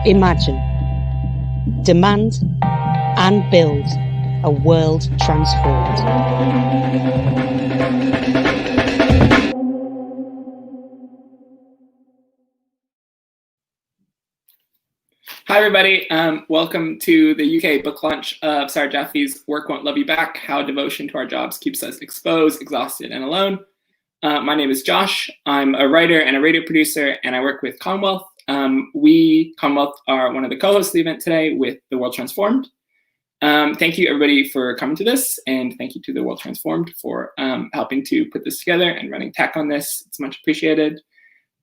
Imagine, demand, and build a world transformed. Hi, everybody. Welcome to the UK book launch of Sarah Jaffe's Work Won't Love You Back, How Devotion to Our Jobs Keeps Us Exposed, Exhausted, and Alone. My name is Josh. I'm a writer and a radio producer, and I work with Commonwealth. Commonwealth, are one of the co-hosts of the event today with The World Transformed. Thank you, everybody, for coming to this, and thank you to The World Transformed for helping to put this together and running tech on this. It's much appreciated.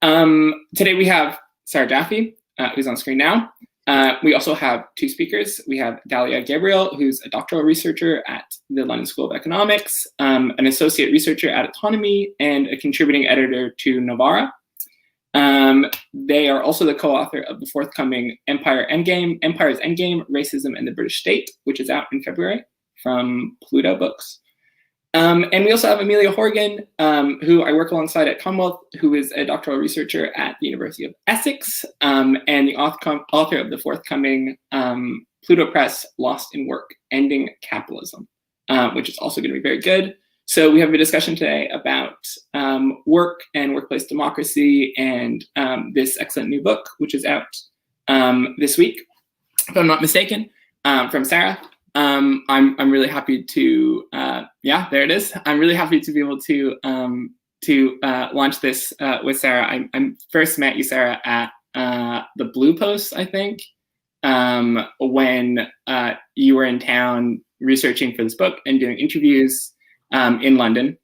Today we have Sarah Jaffe, who's on screen now. We also have two speakers. We have Dalia Gebrial, who's a doctoral researcher at the London School of Economics, an associate researcher at Autonomy, and a contributing editor to Novara. They are also the co-author of the forthcoming Empire's Endgame, Racism and the British State, which is out in February from Pluto Books. And we also have Amelia Horgan, who I work alongside at Commonwealth, who is a doctoral researcher at the University of Essex, and the author of the forthcoming Pluto Press Lost in Work, Ending Capitalism, which is also going to be very good. So we have a discussion today about work and workplace democracy and this excellent new book, which is out this week, if I'm not mistaken, from Sarah. I'm really happy to, there it is. I'm really happy to be able to launch this with Sarah. I first met you, Sarah, at the Blue Post, I think, when you were in town researching for this book and doing interviews in London.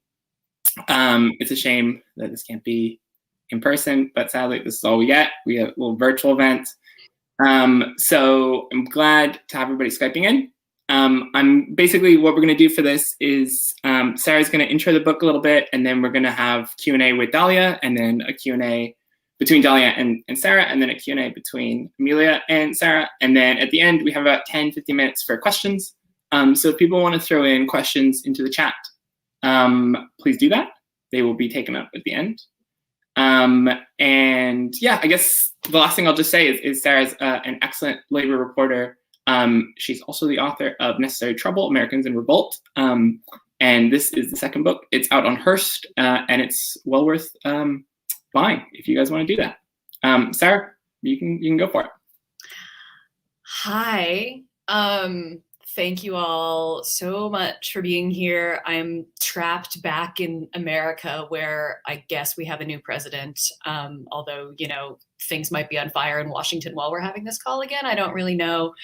It's a shame that this can't be in person, but sadly, this is all we get. We have a little virtual event. So I'm glad to have everybody Skyping in. I'm basically what we're going to do for this is Sarah's going to intro the book a little bit, and then we're going to have Q&A with Dalia, and then a Q&A between Dalia and Sarah, and then a Q&A between Amelia and Sarah. And then at the end, we have about 10-15 minutes for questions. So if people want to throw in questions into the chat, please do that. They will be taken up at the end. And yeah, I guess the last thing I'll just say is Sarah's an excellent labor reporter. She's also the author of Necessary Trouble, Americans in Revolt. And this is the second book. It's out on Hearst, and it's well worth buying if you guys want to do that. Sarah, you can go for it. Hi. Thank you all so much for being here. I'm trapped back in America, where I guess we have a new president. Although, things might be on fire in Washington while we're having this call again. I don't really know.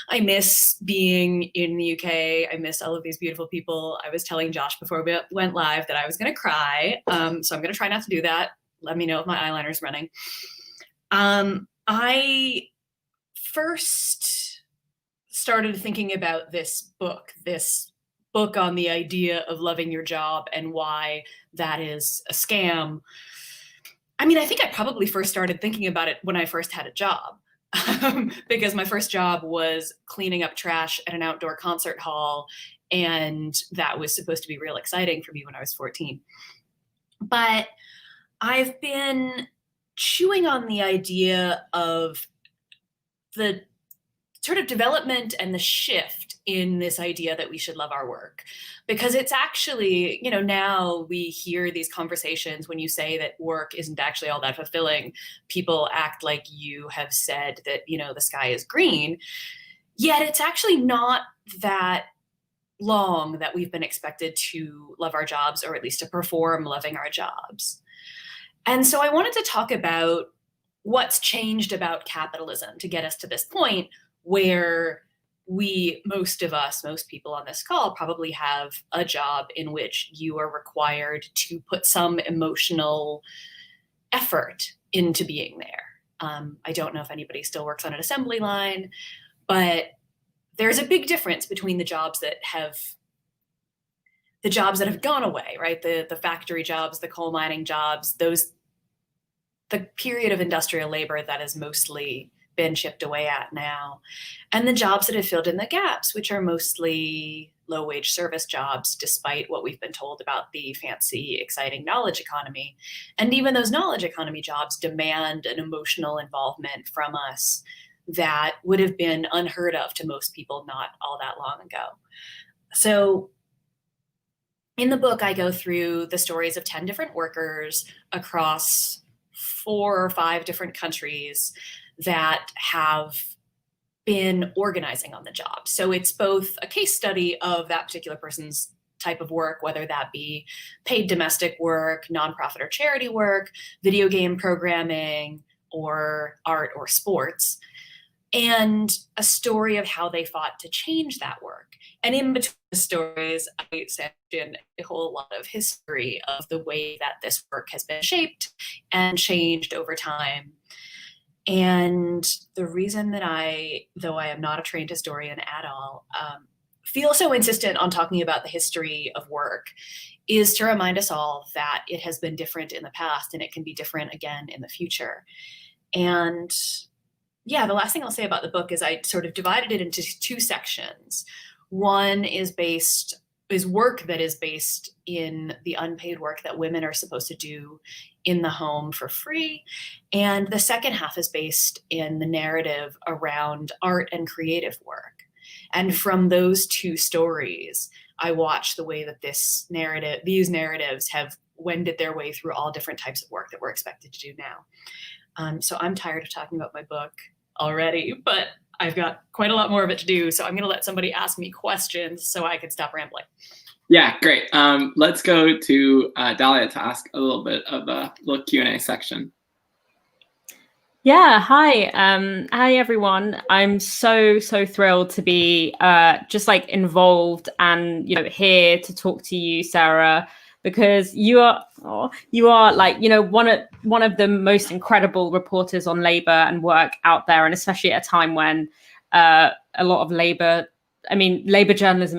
I miss being in the UK. I miss all of these beautiful people. I was telling Josh before we went live that I was going to cry. So I'm going to try not to do that. Let me know if my eyeliner's running. I first started thinking about this book on the idea of loving your job and why that is a scam. I mean, I think I probably first started thinking about it when I first had a job, because my first job was cleaning up trash at an outdoor concert hall, and that was supposed to be real exciting for me when I was 14. But I've been chewing on the idea of the sort of development and the shift in this idea that we should love our work. Because it's actually, now we hear these conversations when you say that work isn't actually all that fulfilling. People act like you have said that, the sky is green. Yet it's actually not that long that we've been expected to love our jobs, or at least to perform loving our jobs. And so I wanted to talk about what's changed about capitalism to get us to this point, where most people on this call probably have a job in which you are required to put some emotional effort into being there. I don't know if anybody still works on an assembly line, but there's a big difference between the jobs that have gone away, right? The factory jobs, the coal mining jobs, the period of industrial labor that is mostly been chipped away at now, and the jobs that have filled in the gaps, which are mostly low-wage service jobs, despite what we've been told about the fancy, exciting knowledge economy. And even those knowledge economy jobs demand an emotional involvement from us that would have been unheard of to most people not all that long ago. So in the book, I go through the stories of 10 different workers across 4 or 5 different countries that have been organizing on the job. So it's both a case study of that particular person's type of work, whether that be paid domestic work, nonprofit or charity work, video game programming, or art or sports, and a story of how they fought to change that work. And in between the stories, I sent in a whole lot of history of the way that this work has been shaped and changed over time. And the reason that though I am not a trained historian at all, feel so insistent on talking about the history of work is to remind us all that it has been different in the past and it can be different again in the future. And yeah, the last thing I'll say about the book is I sort of divided it into 2 sections. One is work that is based in the unpaid work that women are supposed to do in the home for free. And the second half is based in the narrative around art and creative work. And from those 2 stories, I watch the way that these narratives have wended their way through all different types of work that we're expected to do now. So I'm tired of talking about my book already, but I've got quite a lot more of it to do. So I'm going to let somebody ask me questions so I can stop rambling. Yeah, great. Let's go to Dalia to ask a little bit of a little Q&A section. Yeah, hi. Hi, everyone. I'm so thrilled to be just like involved and, here to talk to you, Sarah, because you are like, one of the most incredible reporters on labor and work out there. And especially at a time when a lot of labor journalism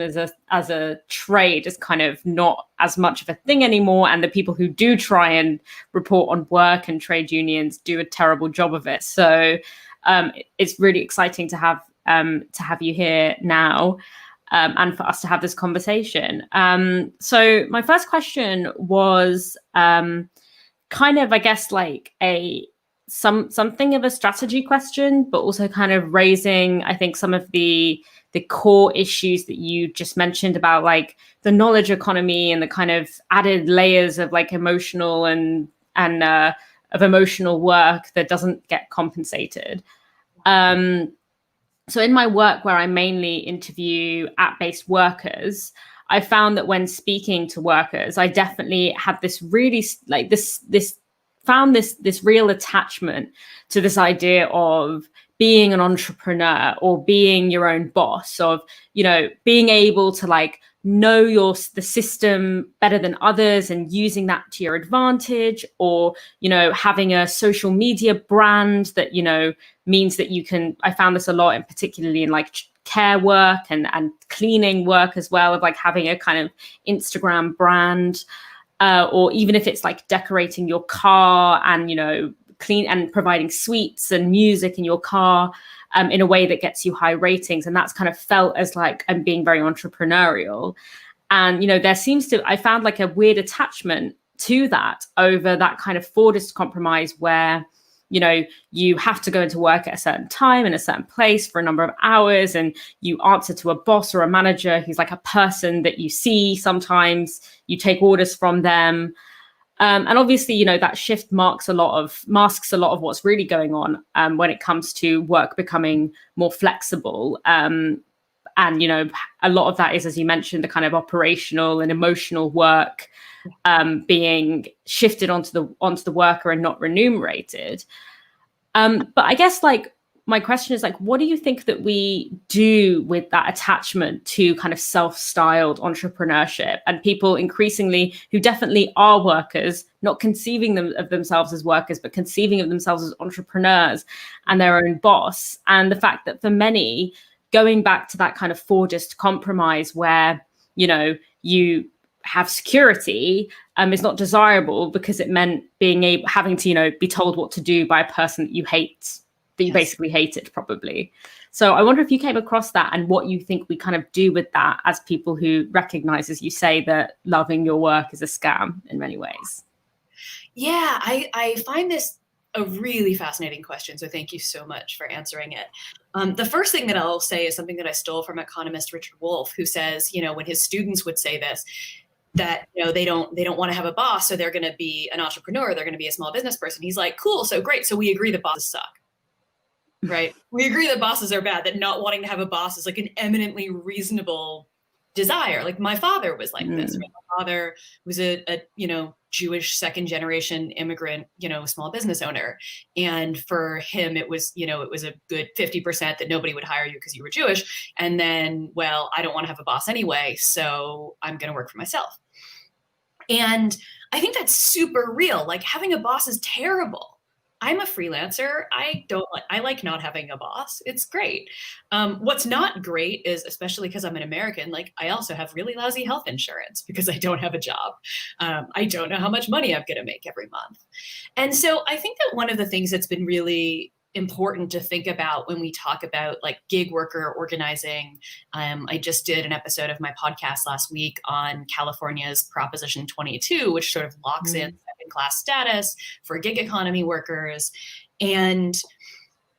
as a trade is kind of not as much of a thing anymore. And the people who do try and report on work and trade unions do a terrible job of it. So it's really exciting to have you here now. And for us to have this conversation. So my first question was kind of, I guess, like something of a strategy question, but also kind of raising, I think, some of the core issues that you just mentioned about like the knowledge economy and the kind of added layers of like emotional and of emotional work that doesn't get compensated. So in my work, where I mainly interview app-based workers, I found that when speaking to workers, I definitely had this really like this real attachment to this idea of being an entrepreneur or being your own boss, of, being able to like know the system better than others and using that to your advantage, or, having a social media brand that, means that you can, I found this a lot, and particularly in like care work and cleaning work as well, of like having a kind of Instagram brand, or even if it's like decorating your car and, clean and providing sweets and music in your car in a way that gets you high ratings. And that's kind of felt as like I'm being very entrepreneurial. And, I found like a weird attachment to that over that kind of Fordist compromise where, you have to go into work at a certain time in a certain place for a number of hours, and you answer to a boss or a manager who's like a person that you see sometimes, you take orders from them. And obviously, that shift masks a lot of what's really going on when it comes to work becoming more flexible. And, a lot of that is, as you mentioned, the kind of operational and emotional work being shifted onto the worker and not remunerated. But I guess like my question is like, what do you think that we do with that attachment to kind of self-styled entrepreneurship and people increasingly who definitely are workers, not conceiving of themselves as workers, but conceiving of themselves as entrepreneurs and their own boss? And the fact that for many, going back to that kind of Fordist compromise where, you have security is not desirable because it meant having to, be told what to do by a person that you hate. that you basically hated, probably. So I wonder if you came across that and what you think we kind of do with that as people who recognize, as you say, that loving your work is a scam in many ways. Yeah, I find this a really fascinating question. So thank you so much for answering it. The first thing that I'll say is something that I stole from economist Richard Wolff, who says, when his students would say this, that they don't want to have a boss, so they're going to be an entrepreneur, they're going to be a small business person. He's like, cool, so great, so we agree that bosses suck, right? We agree that bosses are bad, that not wanting to have a boss is like an eminently reasonable desire. Like my father was like this. Right? My father was a Jewish second generation immigrant, small business owner, and for him it was a good 50% that nobody would hire you because you were Jewish, and then, well, I don't want to have a boss anyway, so I'm going to work for myself. And I think that's super real. Like having a boss is terrible. I'm a freelancer. I like not having a boss. It's great. What's not great is, especially because I'm an American, like I also have really lousy health insurance because I don't have a job. I don't know how much money I'm going to make every month. And so I think that one of the things that's been really important to think about when we talk about like gig worker organizing. I just did an episode of my podcast last week on California's Proposition 22, which sort of locks in second-class status for gig economy workers. And,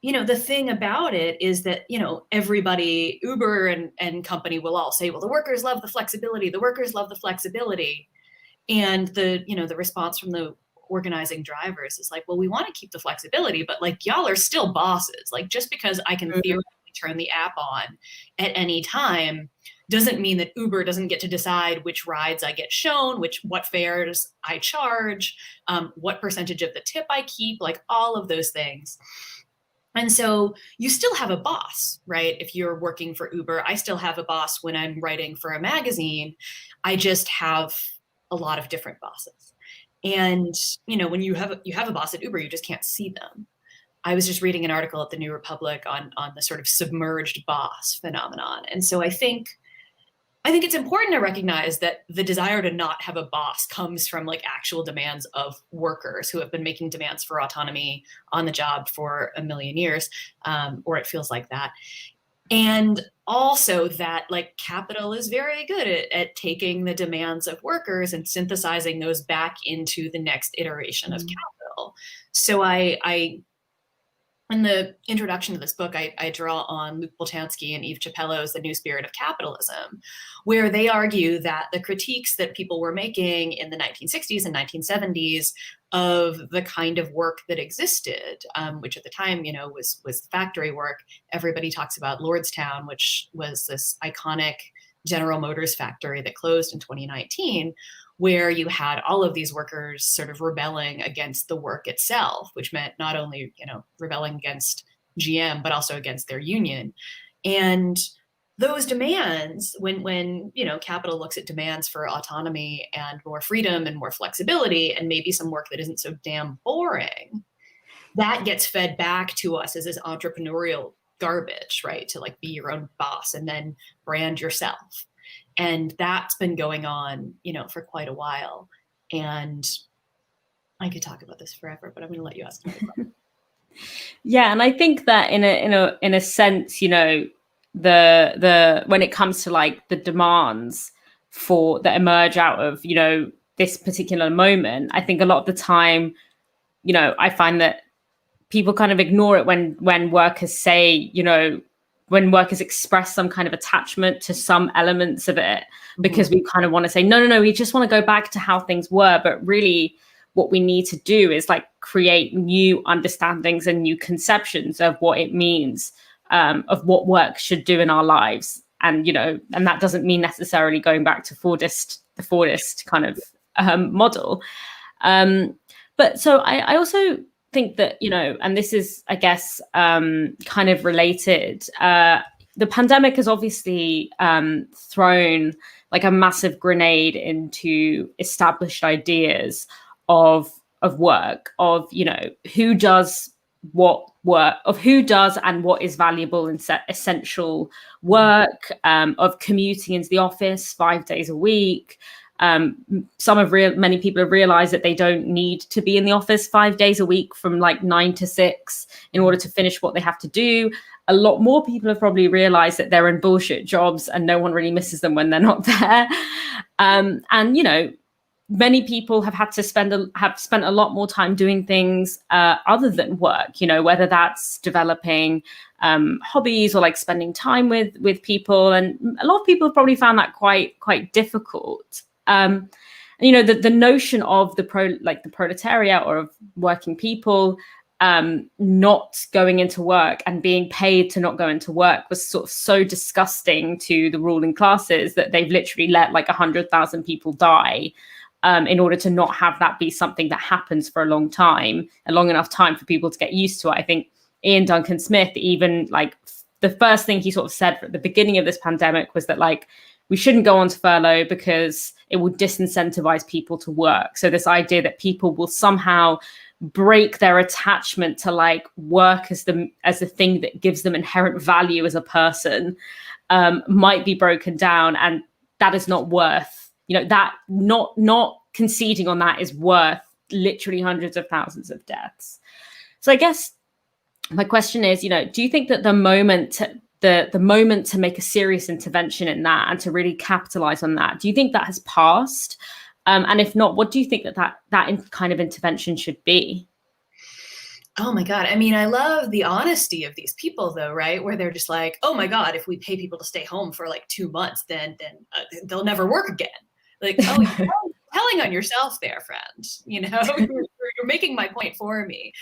the thing about it is that, everybody, Uber and company will all say, well, the workers love the flexibility. The workers love the flexibility. And the response from the organizing drivers is like, well, we want to keep the flexibility, but like y'all are still bosses. Like just because I can theoretically turn the app on at any time doesn't mean that Uber doesn't get to decide which rides I get shown, what fares I charge, what percentage of the tip I keep, like all of those things. And so you still have a boss, right? If you're working for Uber, I still have a boss when I'm writing for a magazine. I just have a lot of different bosses. And, when you have a boss at Uber, you just can't see them. I was just reading an article at the New Republic on the sort of submerged boss phenomenon. And so I think it's important to recognize that the desire to not have a boss comes from like actual demands of workers who have been making demands for autonomy on the job for a million years, or it feels like that. And also that like capital is very good at taking the demands of workers and synthesizing those back into the next iteration of capital. So I in the introduction to this book, I draw on Luke Boltanski and Eve Capello's The New Spirit of Capitalism, where they argue that the critiques that people were making in the 1960s and 1970s of the kind of work that existed, which at the time, was factory work. Everybody talks about Lordstown, which was this iconic General Motors factory that closed in 2019, where you had all of these workers sort of rebelling against the work itself, which meant not only, rebelling against GM, but also against their union. And those demands, when capital looks at demands for autonomy and more freedom and more flexibility and maybe some work that isn't so damn boring, that gets fed back to us as this entrepreneurial garbage, right? To like be your own boss and then brand yourself. And that's been going on, for quite a while. And I could talk about this forever, but I'm going to let you ask another question. Yeah, and I think that in a sense, the when it comes to like the demands that emerge out of this particular moment, I think a lot of the time, I find that people kind of ignore it when workers say, when workers express some kind of attachment to some elements of it, because we kind of want to say, no, we just want to go back to how things were. But really what we need to do is like create new understandings and new conceptions of what it means, of what work should do in our lives. And, and that doesn't mean necessarily going back to the Fordist kind of model. But so I also think that, and this is, I guess, kind of related. The pandemic has obviously thrown like a massive grenade into established ideas of work, of, who does what work, of who does and what is valuable and essential work, of commuting into the office 5 days a week, Many people have realized that they don't need to be in the office 5 days a week from like 9 to 6 in order to finish what they have to do. A lot more people have probably realized that they're in bullshit jobs and no one really misses them when they're not there. And, you know, many people have had to spent a lot more time doing things other than work, you know, whether that's developing hobbies or like spending time with people. And a lot of people have probably found that quite difficult. And, you know, the notion of the proletariat or of working people not going into work and being paid to not go into work was sort of so disgusting to the ruling classes that they've literally let like 100,000 people die in order to not have that be something that happens for a long enough time for people to get used to it. I think Ian Duncan Smith, even like the first thing he sort of said at the beginning of this pandemic was that like we shouldn't go on to furlough because it will disincentivize people to work. So this idea that people will somehow break their attachment to like work as the thing that gives them inherent value as a person might be broken down, and that is not worth, you know, that not conceding on that is worth literally hundreds of thousands of deaths. So I guess my question is, you know, do you think that the moment to make a serious intervention in that and to really capitalize on that, do you think that has passed? And if not, what do you think that kind of intervention should be? Oh my God. I mean, I love the honesty of these people though, right? Where they're just like, oh my God, if we pay people to stay home for like 2 months, then they'll never work again. Like, oh, you're telling on yourself there, friend. You know, you're making my point for me.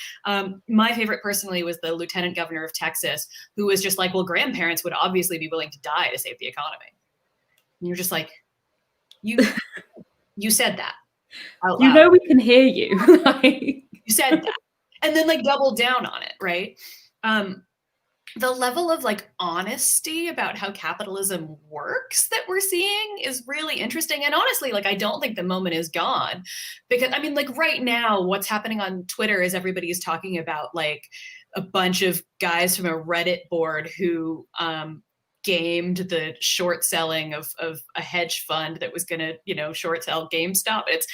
My favorite personally was the lieutenant governor of Texas, who was just like, well, grandparents would obviously be willing to die to save the economy. And you're just like, you said that out loud. You know, we can hear you. You said that. And then like double down on it, right? The level of like honesty about how capitalism works that we're seeing is really interesting. And honestly, like, I don't think the moment is gone, because I mean, like right now, what's happening on Twitter is everybody is talking about like a bunch of guys from a Reddit board who gamed the short selling of a hedge fund that was going to, you know, short sell GameStop. It's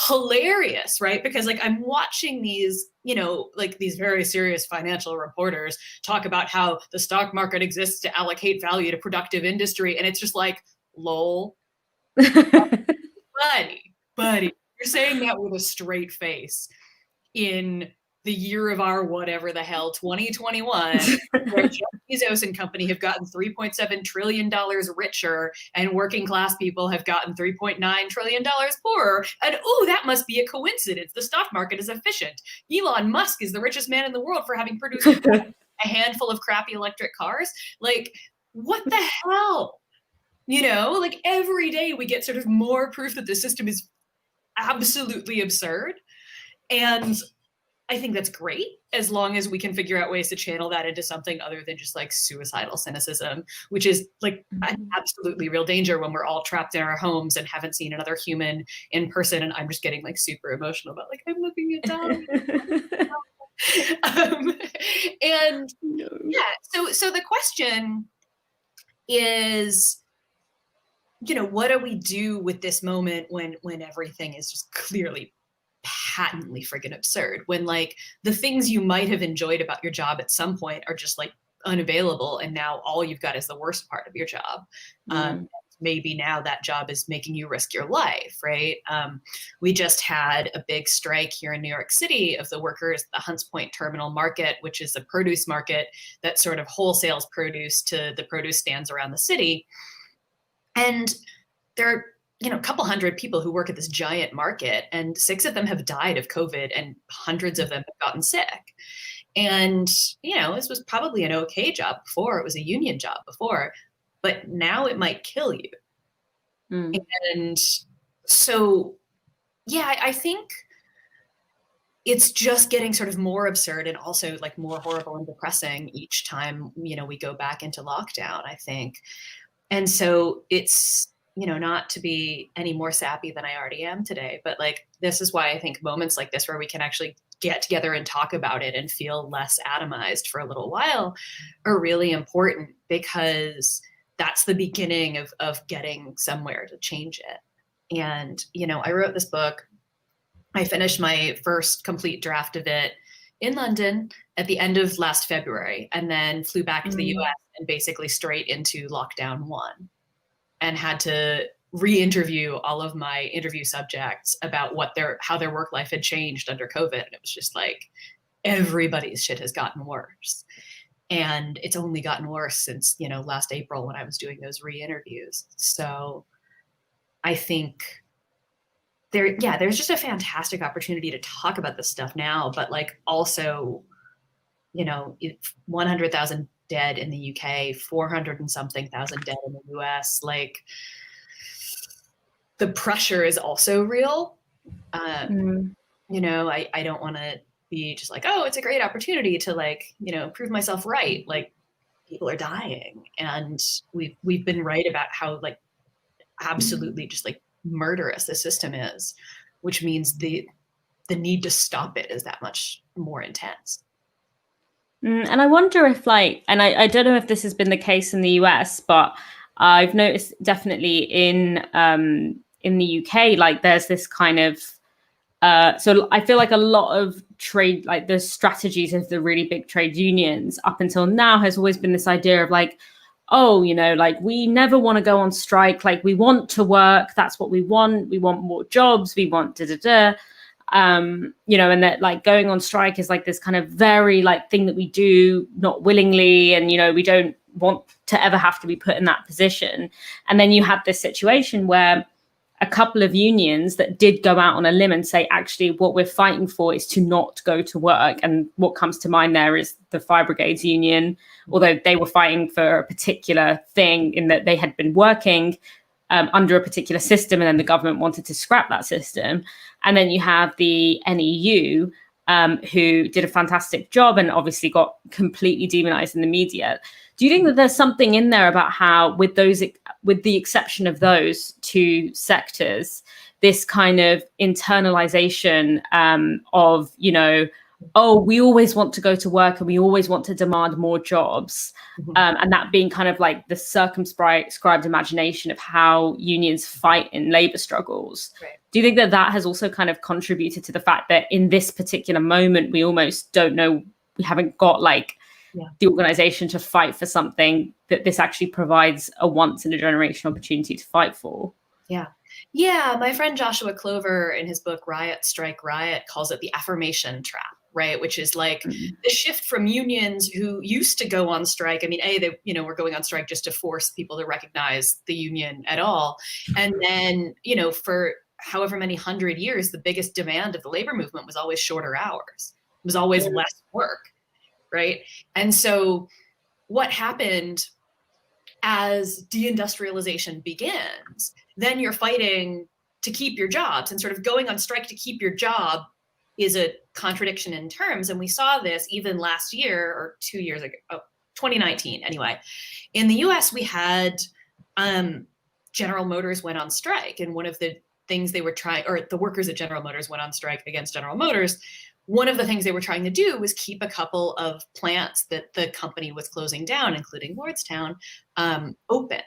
hilarious, right? Because like I'm watching these, you know, like these very serious financial reporters talk about how the stock market exists to allocate value to productive industry. And it's just like, lol. buddy, you're saying that with a straight face in the year of our whatever the hell, 2021, where Jeff Bezos and company have gotten $3.7 trillion richer and working class people have gotten $3.9 trillion poorer. And oh, that must be a coincidence. The stock market is efficient. Elon Musk is the richest man in the world for having produced a handful of crappy electric cars. Like, what the hell? You know, like every day we get sort of more proof that the system is absolutely absurd. And I think that's great, as long as we can figure out ways to channel that into something other than just like suicidal cynicism, which is like an absolutely real danger when we're all trapped in our homes and haven't seen another human in person. And I'm just getting like super emotional about like, I'm looking at Dalia. And yeah, so the question is, you know, what do we do with this moment when everything is just clearly patently friggin' absurd, when like the things you might have enjoyed about your job at some point are just like unavailable, and now all you've got is the worst part of your job. Maybe now that job is making you risk your life, right? We just had a big strike here in New York City of the workers at the Hunts Point Terminal Market, which is a produce market that sort of wholesales produce to the produce stands around the city. And there are, you know, a couple hundred people who work at this giant market, and 6 of them have died of COVID and hundreds of them have gotten sick. And, you know, this was probably an okay job before. It was a union job before, but now it might kill you. And so, yeah, I think it's just getting sort of more absurd and also like more horrible and depressing each time, you know, we go back into lockdown, I think. And so it's, you know, not to be any more sappy than I already am today, but like, this is why I think moments like this, where we can actually get together and talk about it and feel less atomized for a little while, are really important, because that's the beginning of getting somewhere to change it. And, I wrote this book. I finished my first complete draft of it in London at the end of last February, and then flew back to the US and basically straight into lockdown 1, and had to re-interview all of my interview subjects about how their work life had changed under COVID. And it was just like, everybody's shit has gotten worse. And it's only gotten worse since, last April when I was doing those re-interviews. So I think there's just a fantastic opportunity to talk about this stuff now, but like also, 100,000 dead in the UK, 400 and something thousand dead in the US. Like, the pressure is also real. I don't want to be just like, oh, it's a great opportunity to like, prove myself right. Like, people are dying, and we've been right about how like absolutely just like murderous the system is, which means the need to stop it is that much more intense. And I wonder if and I don't know if this has been the case in the US, but I've noticed definitely in the UK, like there's this kind of, so I feel like a lot of trade, like the strategies of the really big trade unions up until now has always been this idea of like, oh, like we never want to go on strike. Like we want to work. That's what we want. We want more jobs. We want and that like going on strike is like this kind of very like thing that we do not willingly. And, we don't want to ever have to be put in that position. And then you have this situation where a couple of unions that did go out on a limb and say, actually, what we're fighting for is to not go to work. And what comes to mind there is the Fire Brigades Union, although they were fighting for a particular thing in that they had been working under a particular system, and then the government wanted to scrap that system. And then you have the NEU, who did a fantastic job and obviously got completely demonized in the media. Do you think that there's something in there about how, with the exception of those two sectors, this kind of internalization of, oh, we always want to go to work and we always want to demand more jobs, and that being kind of like the circumscribed imagination of how unions fight in labor struggles? Right. Do you think that that has also kind of contributed to the fact that in this particular moment, we almost don't know, we haven't got the organization to fight for something that this actually provides a once in a generation opportunity to fight for? Yeah. My friend Joshua Clover in his book, Riot, Strike, Riot, calls it the Affirmation Trap, right? Which is like the shift from unions who used to go on strike. I mean, they were going on strike just to force people to recognize the union at all. And then, for however many 100 years, the biggest demand of the labor movement was always shorter hours. It was always less work. Right. And so what happened as deindustrialization begins, then you're fighting to keep your jobs, and sort of going on strike to keep your job is a contradiction in terms. And we saw this even last year or 2 years ago, 2019 anyway. In the US, we had General Motors went on strike. And one of the things they were trying, or the workers at General Motors went on strike against General Motors. One of the things they were trying to do was keep a couple of plants that the company was closing down, including Lordstown, open.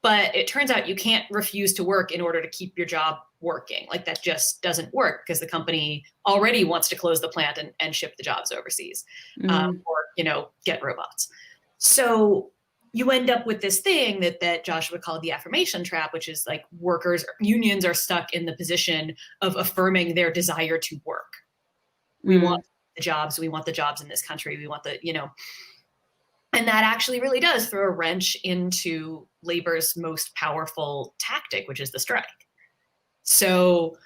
But it turns out you can't refuse to work in order to keep your job working. Like, that just doesn't work because the company already wants to close the plant and ship the jobs overseas, or get robots. So you end up with this thing that Joshua called the affirmation trap, which is like unions are stuck in the position of affirming their desire to work. We want the jobs. We want the jobs in this country. We want and that actually really does throw a wrench into labor's most powerful tactic, which is the strike. So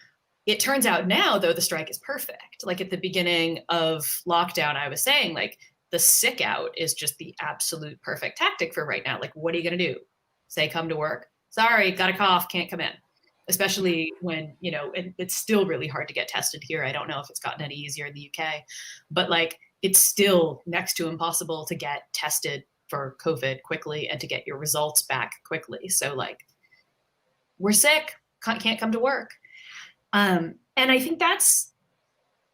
it turns out now, though, the strike is perfect. Like at the beginning of lockdown, I was saying like the sick out is just the absolute perfect tactic for right now. Like, what are you going to do? Say, come to work. Sorry, got a cough, can't come in. Especially when, it's still really hard to get tested here. I don't know if it's gotten any easier in the UK, but like it's still next to impossible to get tested for COVID quickly and to get your results back quickly. So like, we're sick, can't come to work. And I think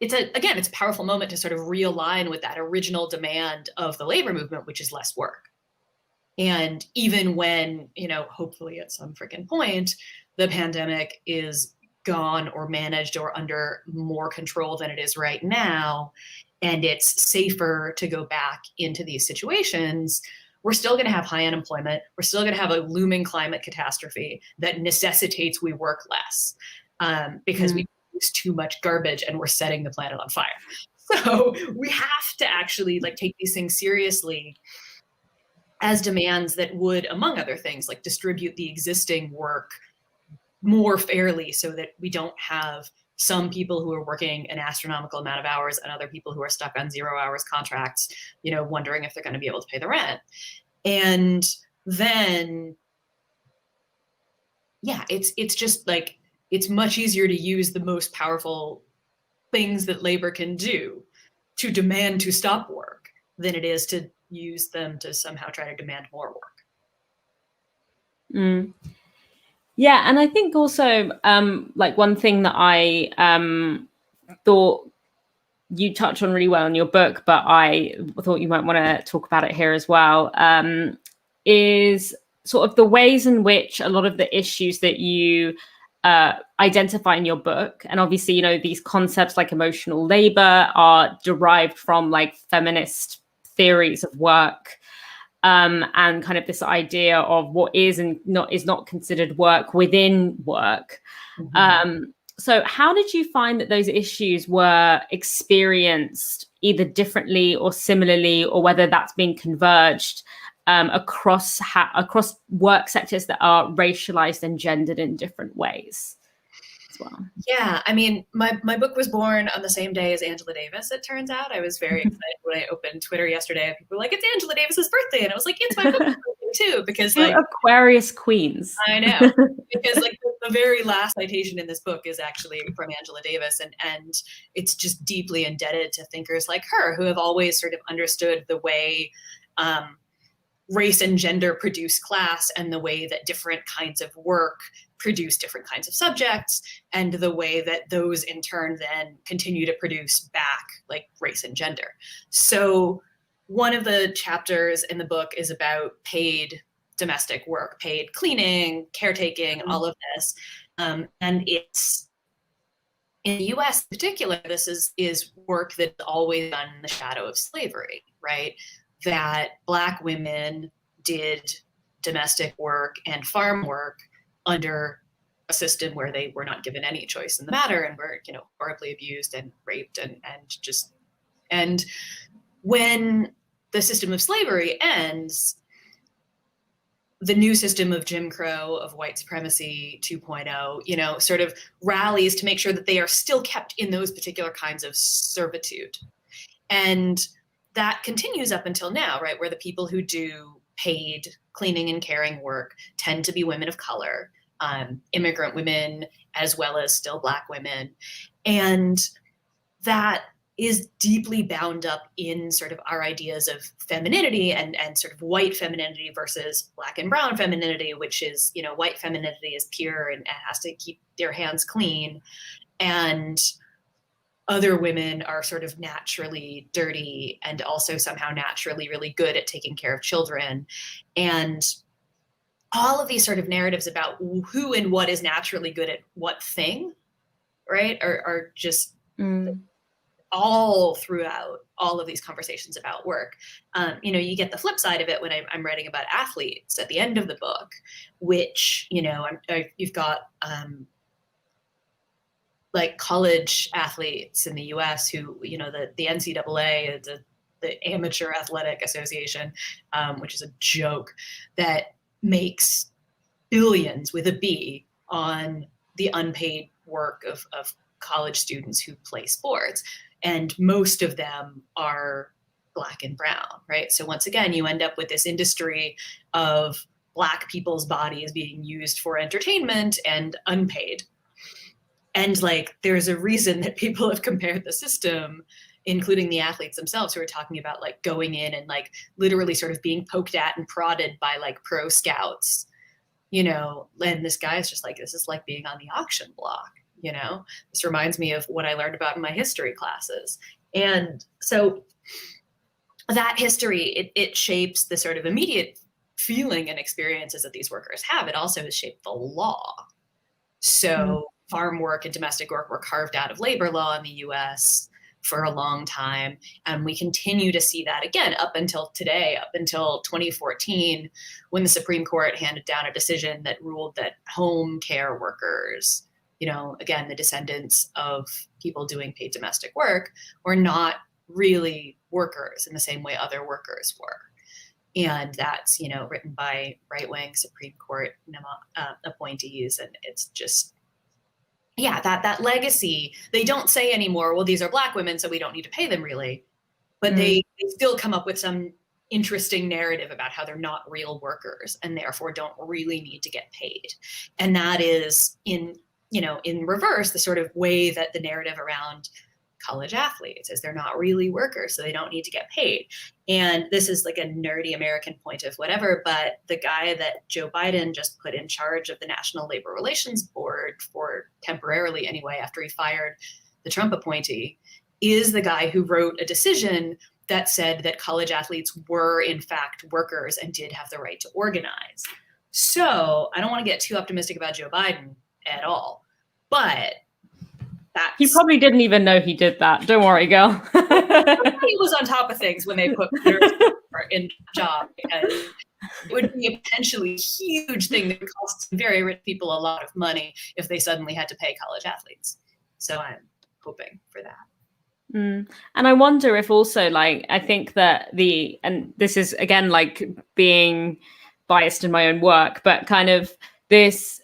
it's a powerful moment to sort of realign with that original demand of the labor movement, which is less work. And even when, hopefully at some freaking point, the pandemic is gone or managed or under more control than it is right now, and it's safer to go back into these situations, we're still going to have high unemployment. We're still going to have a looming climate catastrophe that necessitates we work less because we produce too much garbage and we're setting the planet on fire. So we have to actually like take these things seriously as demands that would, among other things, like distribute the existing work more fairly so that we don't have some people who are working an astronomical amount of hours and other people who are stuck on 0 hours contracts, you know, wondering if they're going to be able to pay the rent. And then, yeah, it's just like, it's much easier to use the most powerful things that labor can do to demand to stop work than it is to use them to somehow try to demand more work. Yeah, and I think also like one thing that I thought you touched on really well in your book, but I thought you might want to talk about it here as well, is sort of the ways in which a lot of the issues that you identify in your book, and obviously, you know, these concepts like emotional labor are derived from like feminist theories of work. And kind of this idea of what is and is not considered work within work. So how did you find that those issues were experienced either differently or similarly, or whether that's been converged across work sectors that are racialized and gendered in different ways as well? Yeah, I mean, my book was born on the same day as Angela Davis, it turns out. I was very excited when I opened Twitter yesterday. People were like, it's Angela Davis's birthday. And I was like, it's my book's birthday too, because like Aquarius queens. I know, because like the very last citation in this book is actually from Angela Davis, and it's just deeply indebted to thinkers like her who have always sort of understood the way race and gender produce class, and the way that different kinds of work produce different kinds of subjects, and the way that those in turn then continue to produce back like race and gender. So one of the chapters in the book is about paid domestic work, paid cleaning, caretaking, all of this. And it's in the US in particular, this is work that's always done in the shadow of slavery, right? That Black women did domestic work and farm work under a system where they were not given any choice in the matter and were, you know, horribly abused and raped and when the system of slavery ends, the new system of Jim Crow, of white supremacy 2.0, you know, sort of rallies to make sure that they are still kept in those particular kinds of servitude. And that continues up until now, right? Where the people who do paid cleaning and caring work tend to be women of color, immigrant women, as well as still Black women. And that is deeply bound up in sort of our ideas of femininity and sort of white femininity versus Black and brown femininity, which is, you know, white femininity is pure and has to keep their hands clean. And other women are sort of naturally dirty and also somehow naturally really good at taking care of children. And all of these sort of narratives about who and what is naturally good at what thing, right, are just all throughout all of these conversations about work. You know, you get the flip side of it when I'm writing about athletes at the end of the book, which, you know, you've got like college athletes in the US who, you know, the NCAA, the Amateur Athletic Association, which is a joke, that makes billions with a B on the unpaid work of college students who play sports. And most of them are Black and brown, right? So once again, you end up with this industry of Black people's bodies being used for entertainment and unpaid. And like, there's a reason that people have compared the system, including the athletes themselves, who are talking about like going in and like literally sort of being poked at and prodded by like pro scouts, you know, and this guy is just like, this is like being on the auction block, you know? This reminds me of what I learned about in my history classes. And so that history, it shapes the sort of immediate feeling and experiences that these workers have. It also has shaped the law, So farm work and domestic work were carved out of labor law in the US for a long time. And we continue to see that again up until today, up until 2014, when the Supreme Court handed down a decision that ruled that home care workers, again, the descendants of people doing paid domestic work, were not really workers in the same way other workers were. And that's, written by right-wing Supreme Court appointees. And it's just, that legacy, they don't say anymore, well, these are Black women, so we don't need to pay them really. But they still come up with some interesting narrative about how they're not real workers and therefore don't really need to get paid. And that is in reverse, the sort of way that the narrative around college athletes is they're not really workers, so they don't need to get paid. And this is like a nerdy American point of whatever, but the guy that Joe Biden just put in charge of the National Labor Relations Board, for temporarily anyway, after he fired the Trump appointee, is the guy who wrote a decision that said that college athletes were in fact workers and did have the right to organize. So I don't want to get too optimistic about Joe Biden at all, but he probably didn't even know he did that. Don't worry, girl. He was on top of things when they put in job, because it would be a potentially huge thing that costs very rich people a lot of money if they suddenly had to pay college athletes. So I'm hoping for that. And I wonder if also, I think that and this is again being biased in my own work, but kind of this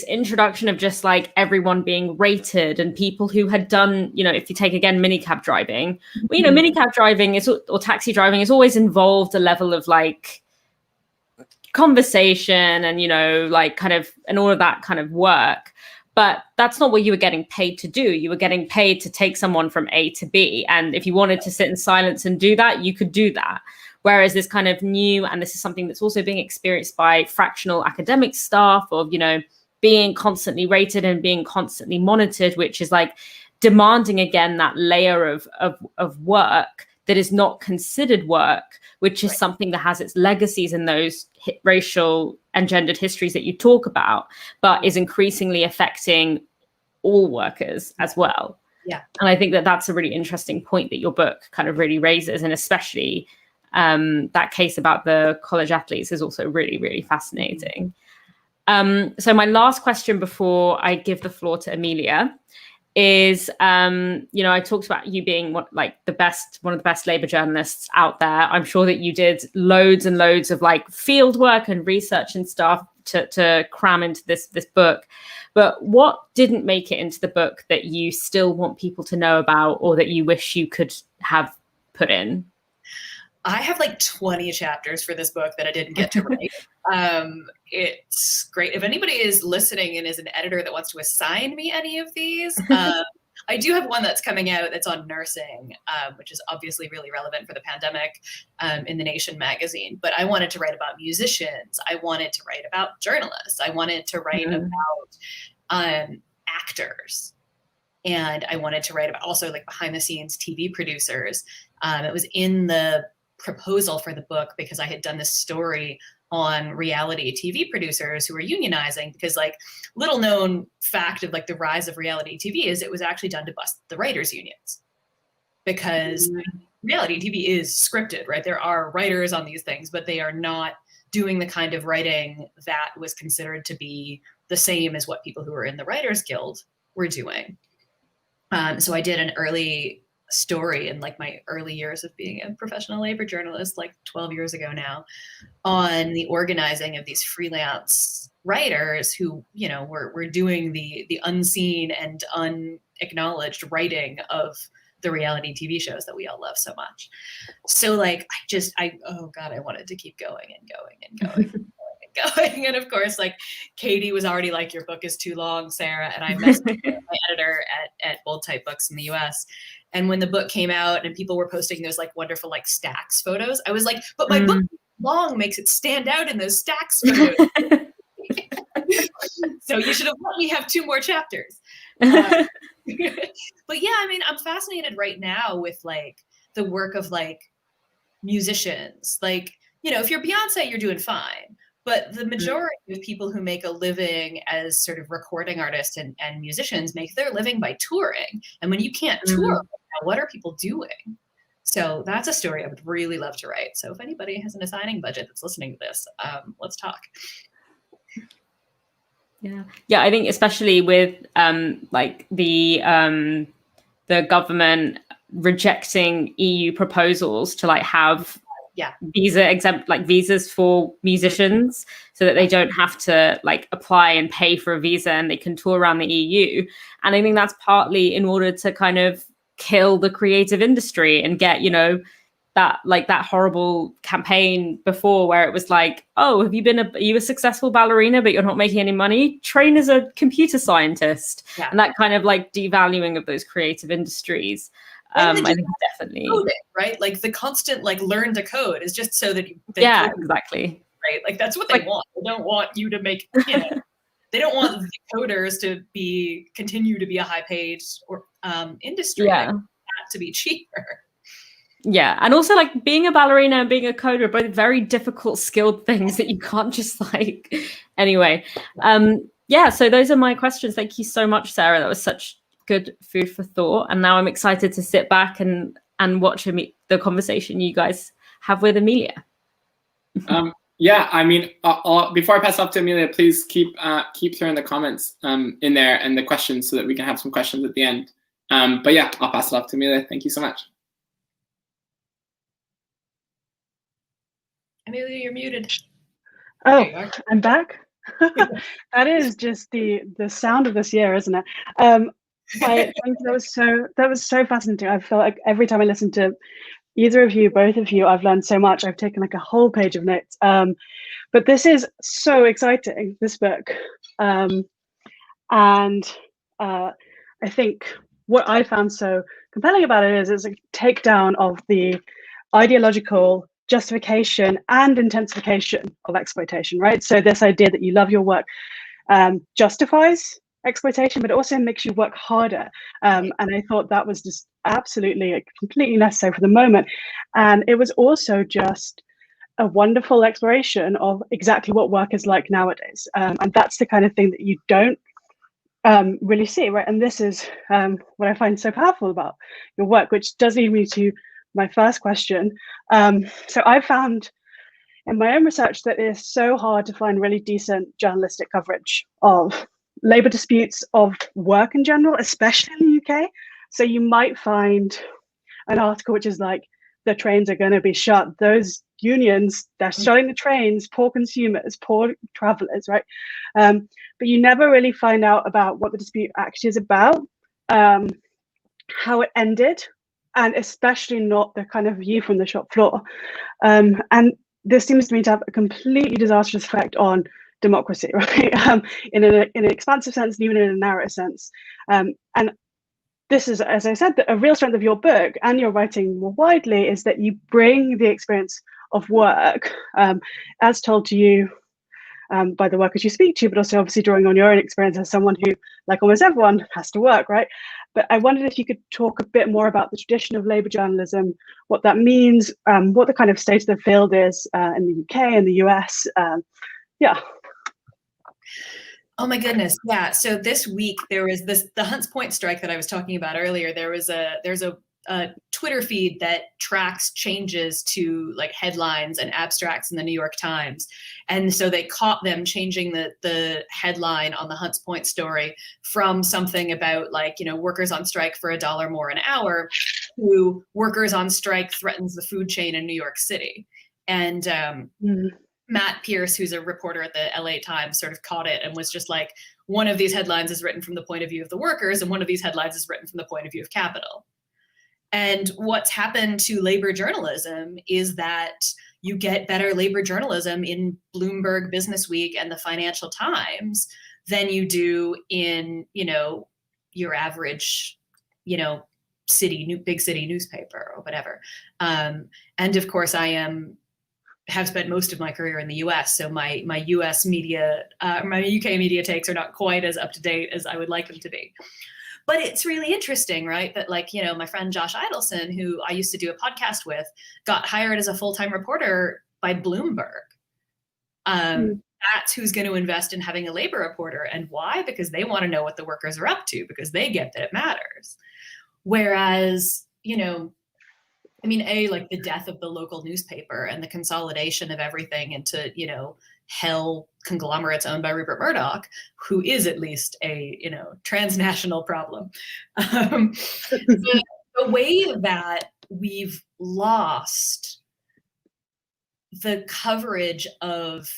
introduction of just everyone being rated, and people who had done, if you take again minicab driving, well, minicab driving or taxi driving is always involved a level of conversation and kind of and all of that kind of work. But that's not what you were getting paid to do. You were getting paid to take someone from A to B. And if you wanted to sit in silence and do that, you could do that. Whereas this kind of new, and this is something that's also being experienced by fractional academic staff, of, being constantly rated and being constantly monitored, which is demanding again that layer of work that is not considered work, which is something that has its legacies in those racial and gendered histories that you talk about, but is increasingly affecting all workers as well. Yeah. And I think that that's a really interesting point that your book kind of really raises, and especially that case about the college athletes is also really, really fascinating. So my last question before I give the floor to Amelia is, I talked about you being one of the best labor journalists out there. I'm sure that you did loads and loads of field work and research and stuff to cram into this book. But what didn't make it into the book that you still want people to know about, or that you wish you could have put in? I have 20 chapters for this book that I didn't get to write. It's great. If anybody is listening and is an editor that wants to assign me any of these, I do have one that's coming out that's on nursing, which is obviously really relevant for the pandemic, in The Nation magazine. But I wanted to write about musicians. I wanted to write about journalists. I wanted to write about actors. And I wanted to write about also behind the scenes TV producers. It was in the proposal for the book because I had done this story on reality TV producers who were unionizing, because little known fact of the rise of reality TV is it was actually done to bust the writers' unions, because reality TV is scripted, right? There are writers on these things, but they are not doing the kind of writing that was considered to be the same as what people who were in the Writers Guild were doing. So I did an early story in my early years of being a professional labor journalist, 12 years ago now, on the organizing of these freelance writers who, were doing the unseen and unacknowledged writing of the reality TV shows that we all love so much. So I wanted to keep going and going and going. Going. And of course, Katie was already your book is too long, Sarah. And I messaged my editor at Bold Type Books in the US. And when the book came out and people were posting those wonderful stacks photos, I was but my book long makes it stand out in those stacks photos. So you should have let me have 2 more chapters. But yeah, I'm fascinated right now with the work of musicians. If you're Beyonce, you're doing fine. But the majority of people who make a living as sort of recording artists and musicians make their living by touring. And when you can't tour, now, what are people doing? So that's a story I would really love to write. So if anybody has an assigning budget that's listening to this, let's talk. Yeah, I think especially with like the government rejecting EU proposals to like have visa exempt, like visas for musicians, so that they don't have to like apply and pay for a visa and they can tour around the EU. And I think that's partly in order to kind of kill the creative industry and get, you know, that like that horrible campaign before where it was like, oh, are you a successful ballerina but you're not making any money? Train as a computer scientist. And that kind of like devaluing of those creative industries. I think definitely coding, right? Like the constant like learn to code is just so that exactly, right? Like that's what they want. They don't want you to make, you know, they don't want the coders to continue to be a high paid or industry. They want that to be cheaper. Yeah, and also like being a ballerina and being a coder are both very difficult, skilled things that you can't just like. Anyway, so those are my questions. Thank you so much, Sarah. That was such good food for thought, and now I'm excited to sit back and watch the conversation you guys have with Amelia. Yeah, I mean, before I pass off to Amelia, please keep throwing the comments in there and the questions so that we can have some questions at the end. But yeah, I'll pass it off to Amelia. Thank you so much. Amelia, you're muted. Oh, I'm back. That is just the sound of this year, isn't it? I think that was so fascinating. I feel like every time I listen to either of you, both of you, I've learned so much. I've taken like a whole page of notes. But this is so exciting, this book. And I think what I found so compelling about it is it's a takedown of the ideological justification and intensification of exploitation, right? So this idea that you love your work justifies exploitation, but also makes you work harder. And I thought that was just absolutely completely necessary for the moment. And it was also just a wonderful exploration of exactly what work is like nowadays. And that's the kind of thing that you don't really see, right? And this is what I find so powerful about your work, which does lead me to my first question. So I found in my own research that it is so hard to find really decent journalistic coverage of labour disputes, of work in general, especially in the UK. So you might find an article which is like, the trains are going to be shut. Those unions, they're shutting the trains, poor consumers, poor travellers, right? But you never really find out about what the dispute actually is about, how it ended, and especially not the kind of view from the shop floor. And this seems to me to have a completely disastrous effect on democracy, right? In an expansive sense, and even in a narrow sense. And this is, as I said, a real strength of your book and your writing more widely is that you bring the experience of work as told to you by the workers you speak to, but also obviously drawing on your own experience as someone who, like almost everyone, has to work, right? But I wondered if you could talk a bit more about the tradition of labour journalism, what that means, what the kind of state of the field is in the UK and the US. Oh my goodness. Yeah. So this week there was the Hunts Point strike that I was talking about earlier. There's a Twitter feed that tracks changes to like headlines and abstracts in the New York Times. And so they caught them changing the headline on the Hunts Point story from something about like, you know, workers on strike for $1 more an hour to workers on strike threatens the food chain in New York City. And Matt Pierce, who's a reporter at the LA Times, sort of caught it and was just like, one of these headlines is written from the point of view of the workers, and one of these headlines is written from the point of view of capital. And what's happened to labor journalism is that you get better labor journalism in Bloomberg, Businessweek, and the Financial Times than you do in, you know, your average, you know, big city newspaper or whatever. And of course, have spent most of my career in the US, so my US media, my UK media takes are not quite as up to date as I would like them to be. But it's really interesting, right? That like, you know, my friend Josh Idelson, who I used to do a podcast with, got hired as a full-time reporter by Bloomberg. That's who's going to invest in having a labor reporter. And why? Because they want to know what the workers are up to, because they get that it matters. Whereas, like the death of the local newspaper and the consolidation of everything into, hell conglomerates owned by Rupert Murdoch, who is at least a, transnational problem. The way that we've lost the coverage of,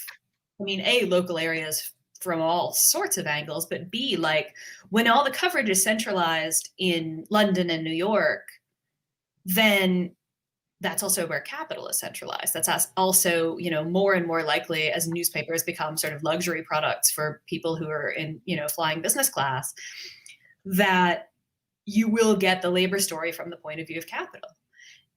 local areas from all sorts of angles, but B, like when all the coverage is centralized in London and New York, then that's also where capital is centralized. That's also, more and more likely as newspapers become sort of luxury products for people who are in, flying business class, that you will get the labor story from the point of view of capital.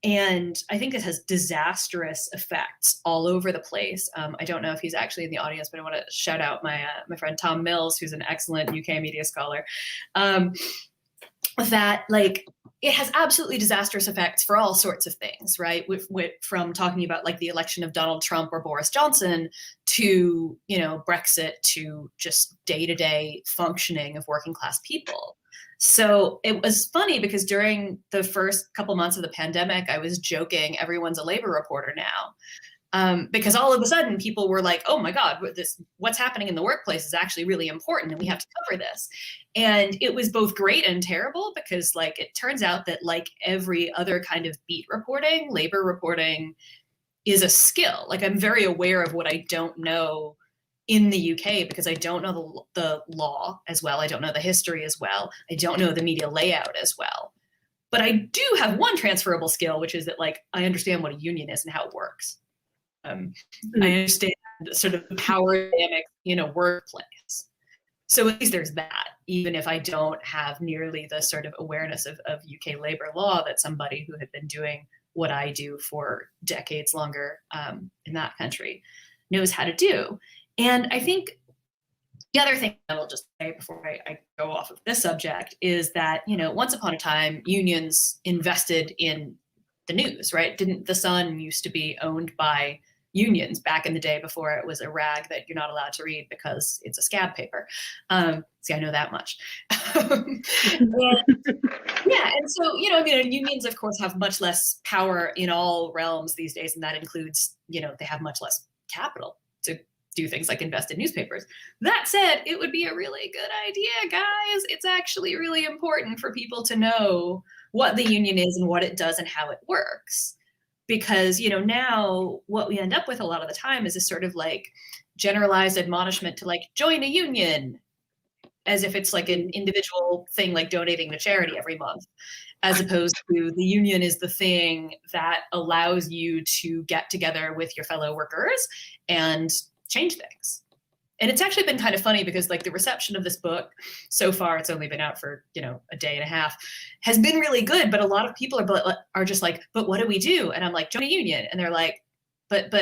And I think it has disastrous effects all over the place. I don't know if he's actually in the audience, but I want to shout out my friend Tom Mills, who's an excellent UK media scholar, that like it has absolutely disastrous effects for all sorts of things, right? From talking about like the election of Donald Trump or Boris Johnson to, Brexit, to just day-to-day functioning of working class people. So it was funny because during the first couple months of the pandemic, I was joking, everyone's a labor reporter now. Because all of a sudden people were like, oh my God, what's happening in the workplace is actually really important and we have to cover this. And it was both great and terrible because like, it turns out that like every other kind of beat reporting, labor reporting is a skill. Like I'm very aware of what I don't know in the UK because I don't know the law as well. I don't know the history as well. I don't know the media layout as well. But I do have one transferable skill, which is that like, I understand what a union is and how it works. I understand sort of the power dynamics in a workplace. So at least there's that, even if I don't have nearly the sort of awareness of UK labor law that somebody who had been doing what I do for decades longer in that country knows how to do. And I think the other thing I will just say before I go off of this subject is that, once upon a time, unions invested in the news, right? Didn't the Sun used to be owned by unions back in the day before it was a rag that you're not allowed to read because it's a scab paper? See, I know that much. And so, unions, of course, have much less power in all realms these days, and that includes, they have much less capital to do things like invest in newspapers. That said, it would be a really good idea, guys. It's actually really important for people to know what the union is and what it does and how it works. Because, now what we end up with a lot of the time is this sort of like generalized admonishment to like join a union, as if it's like an individual thing, like donating to charity every month, as opposed to the union is the thing that allows you to get together with your fellow workers and change things. And it's actually been kind of funny because like the reception of this book so far, it's only been out for, a day and a half, has been really good. But a lot of people are just like, but what do we do? And I'm like, join a union. And they're like, but,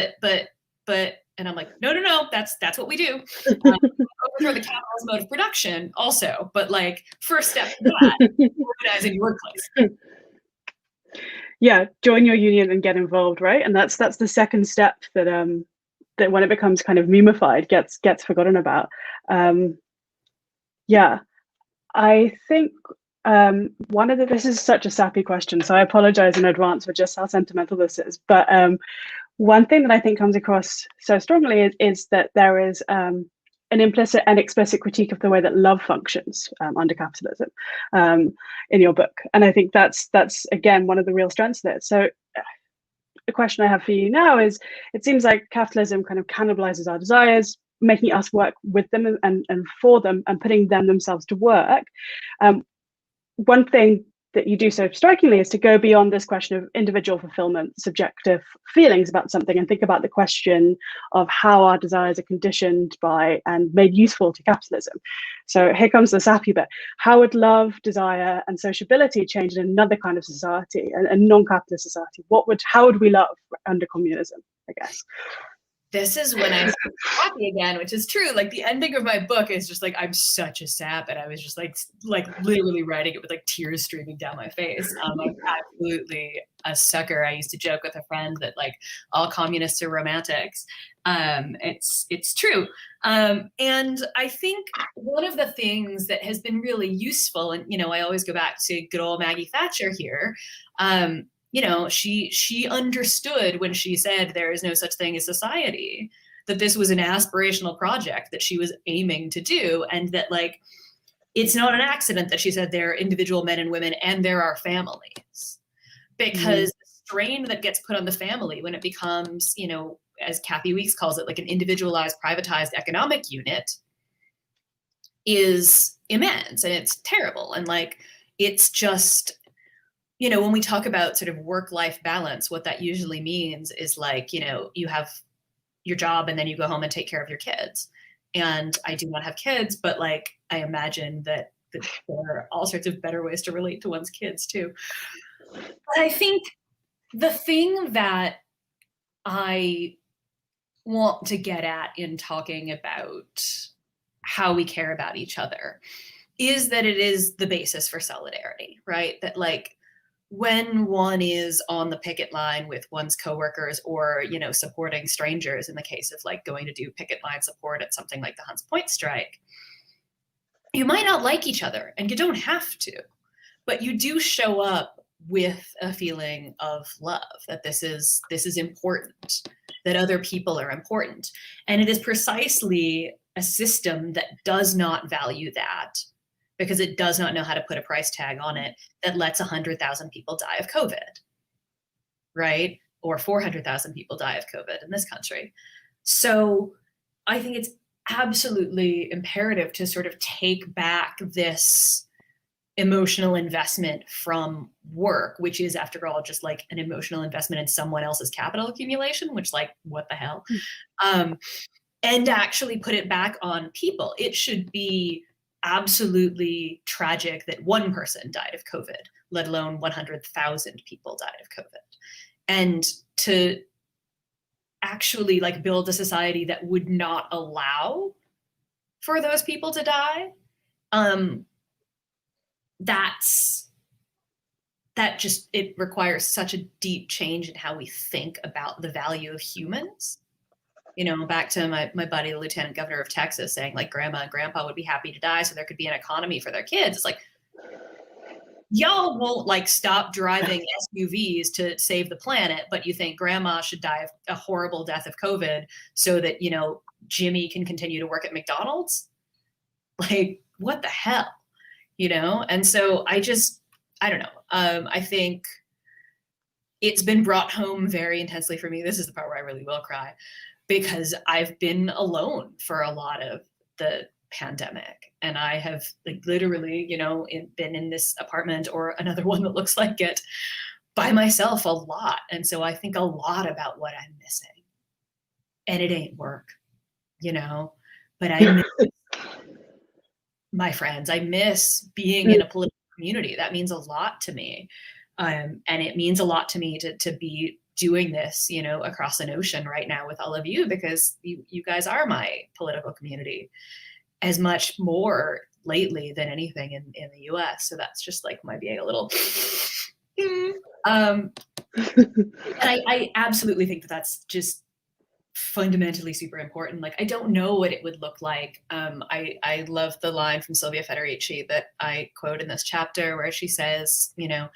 and I'm like, no, that's what we do. Overthrow the capitalist mode of production also. But like first step to that, organizing your workplace. Yeah, join your union and get involved, right? And that's the second step that that when it becomes kind of memeified gets forgotten about. I think this is such a sappy question, so I apologize in advance for just how sentimental this is, but one thing that I think comes across so strongly is that there is an implicit and explicit critique of the way that love functions under capitalism in your book, and I think that's again one of the real strengths of it. So the question I have for you now is, it seems like capitalism kind of cannibalizes our desires, making us work with them and for them and putting themselves to work. One thing that you do so strikingly is to go beyond this question of individual fulfillment, subjective feelings about something, and think about the question of how our desires are conditioned by and made useful to capitalism. So here comes the sappy bit. How would love, desire, and sociability change in another kind of society, a non-capitalist society? How would we love under communism, I guess? this is when I started happy again, which is true. Like the ending of my book is just like, I'm such a sap. And I was just like literally writing it with like tears streaming down my face. I'm absolutely a sucker. I used to joke with a friend that like all communists are romantics. It's true. And I think one of the things that has been really useful, and, you know, I always go back to good old Maggie Thatcher here. You know, she understood when she said there is no such thing as society, that this was an aspirational project that she was aiming to do. And that like, it's not an accident that she said there are individual men and women and there are families, because the strain that gets put on the family when it becomes, you know, as Kathy Weeks calls it, like an individualized, privatized economic unit is immense, and it's terrible. And like, it's just, you know, when we talk about sort of work-life balance, what that usually means is like, you know, you have your job and then you go home and take care of your kids. And I do not have kids, but like, I imagine that there are all sorts of better ways to relate to one's kids too. But I think the thing that I want to get at in talking about how we care about each other is that it is the basis for solidarity, right? That like, when one is on the picket line with one's coworkers, or, you know, supporting strangers in the case of like going to do picket line support at something like the Hunts Point strike, you might not like each other, and you don't have to, but you do show up with a feeling of love, that this is important, that other people are important. And it is precisely a system that does not value that, because it does not know how to put a price tag on it, that lets 100,000 people die of COVID, right? Or 400,000 people die of COVID in this country. So I think it's absolutely imperative to sort of take back this emotional investment from work, which is, after all, just like an emotional investment in someone else's capital accumulation, which, like, what the hell? And actually put it back on people. It should be absolutely tragic that one person died of COVID, let alone 100,000 people died of COVID. And to actually like build a society that would not allow for those people to die, it requires such a deep change in how we think about the value of humans. You know, back to my buddy, the Lieutenant Governor of Texas, saying like grandma and grandpa would be happy to die so there could be an economy for their kids. It's like, y'all won't like stop driving SUVs to save the planet, but you think grandma should die of a horrible death of COVID so that, you know, Jimmy can continue to work at McDonald's? Like, what the hell? You know? And so I don't know. I think it's been brought home very intensely for me. This is the part where I really will cry, because I've been alone for a lot of the pandemic, and I have like literally, you know, been in this apartment or another one that looks like it by myself a lot. And so I think a lot about what I'm missing, and it ain't work, you know, but I miss my friends. I miss being in a political community. That means a lot to me. And it means a lot to me to be doing this, you know, across an ocean right now with all of you, because you guys are my political community, as much more lately than anything in the US. So that's just like my being a little, and I absolutely think that that's just fundamentally super important. Like, I don't know what it would look like. I love the line from Silvia Federici that I quote in this chapter, where she says, you know,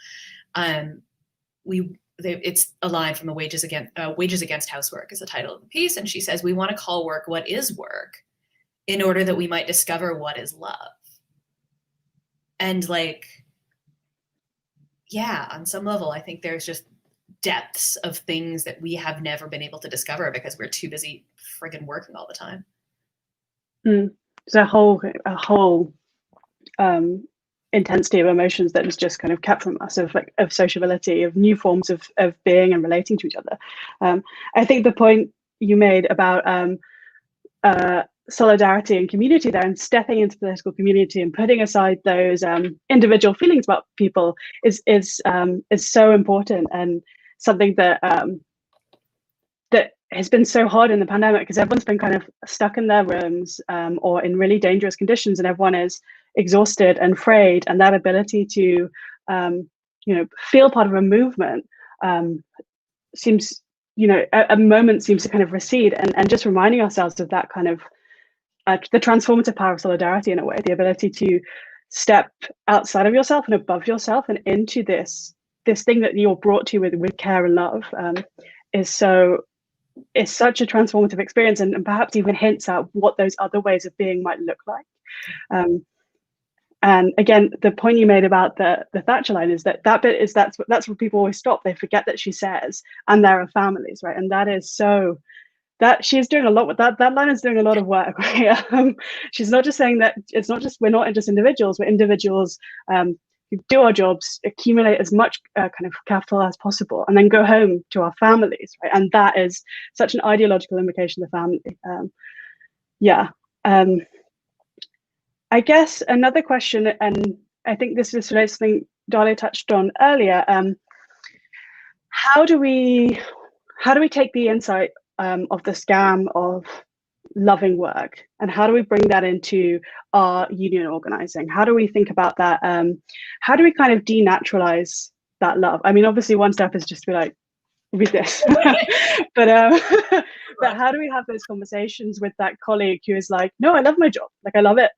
it's a line from the Wages Against Housework is the title of the piece. And she says, we want to call work what is work in order that we might discover what is love. And like, yeah, on some level, I think there's just depths of things that we have never been able to discover because we're too busy friggin' working all the time. There's a whole intensity of emotions that is just kind of kept from us, of sociability, of new forms of being and relating to each other. I think the point you made about solidarity and community there, and stepping into political community and putting aside those individual feelings about people is so important, and something that that has been so hard in the pandemic because everyone's been kind of stuck in their rooms or in really dangerous conditions, and everyone is exhausted and frayed, and that ability to feel part of a movement seems, a moment seems to kind of recede, and just reminding ourselves of that kind of the transformative power of solidarity in a way, the ability to step outside of yourself and above yourself and into this thing that you're brought to with care and love is such a transformative experience, and perhaps even hints at what those other ways of being might look like. And again, the point you made about the Thatcher line is that bit is that's where people always stop. They forget that she says, and there are families, right? And that is so. That she's doing a lot with that line is doing a lot of work, right? She's not just saying that it's not just, we're not just individuals, we're individuals who do our jobs, accumulate as much kind of capital as possible, and then go home to our families, right? And that is such an ideological invocation of the family. I guess another question, and I think this is related to something Dalia touched on earlier. How do we take the insight of the scam of loving work, and how do we bring that into our union organizing? How do we think about that? How do we kind of denaturalize that love? I mean, obviously one step is just to be like, read this, but how do we have those conversations with that colleague who is like, no, I love my job, like I love it,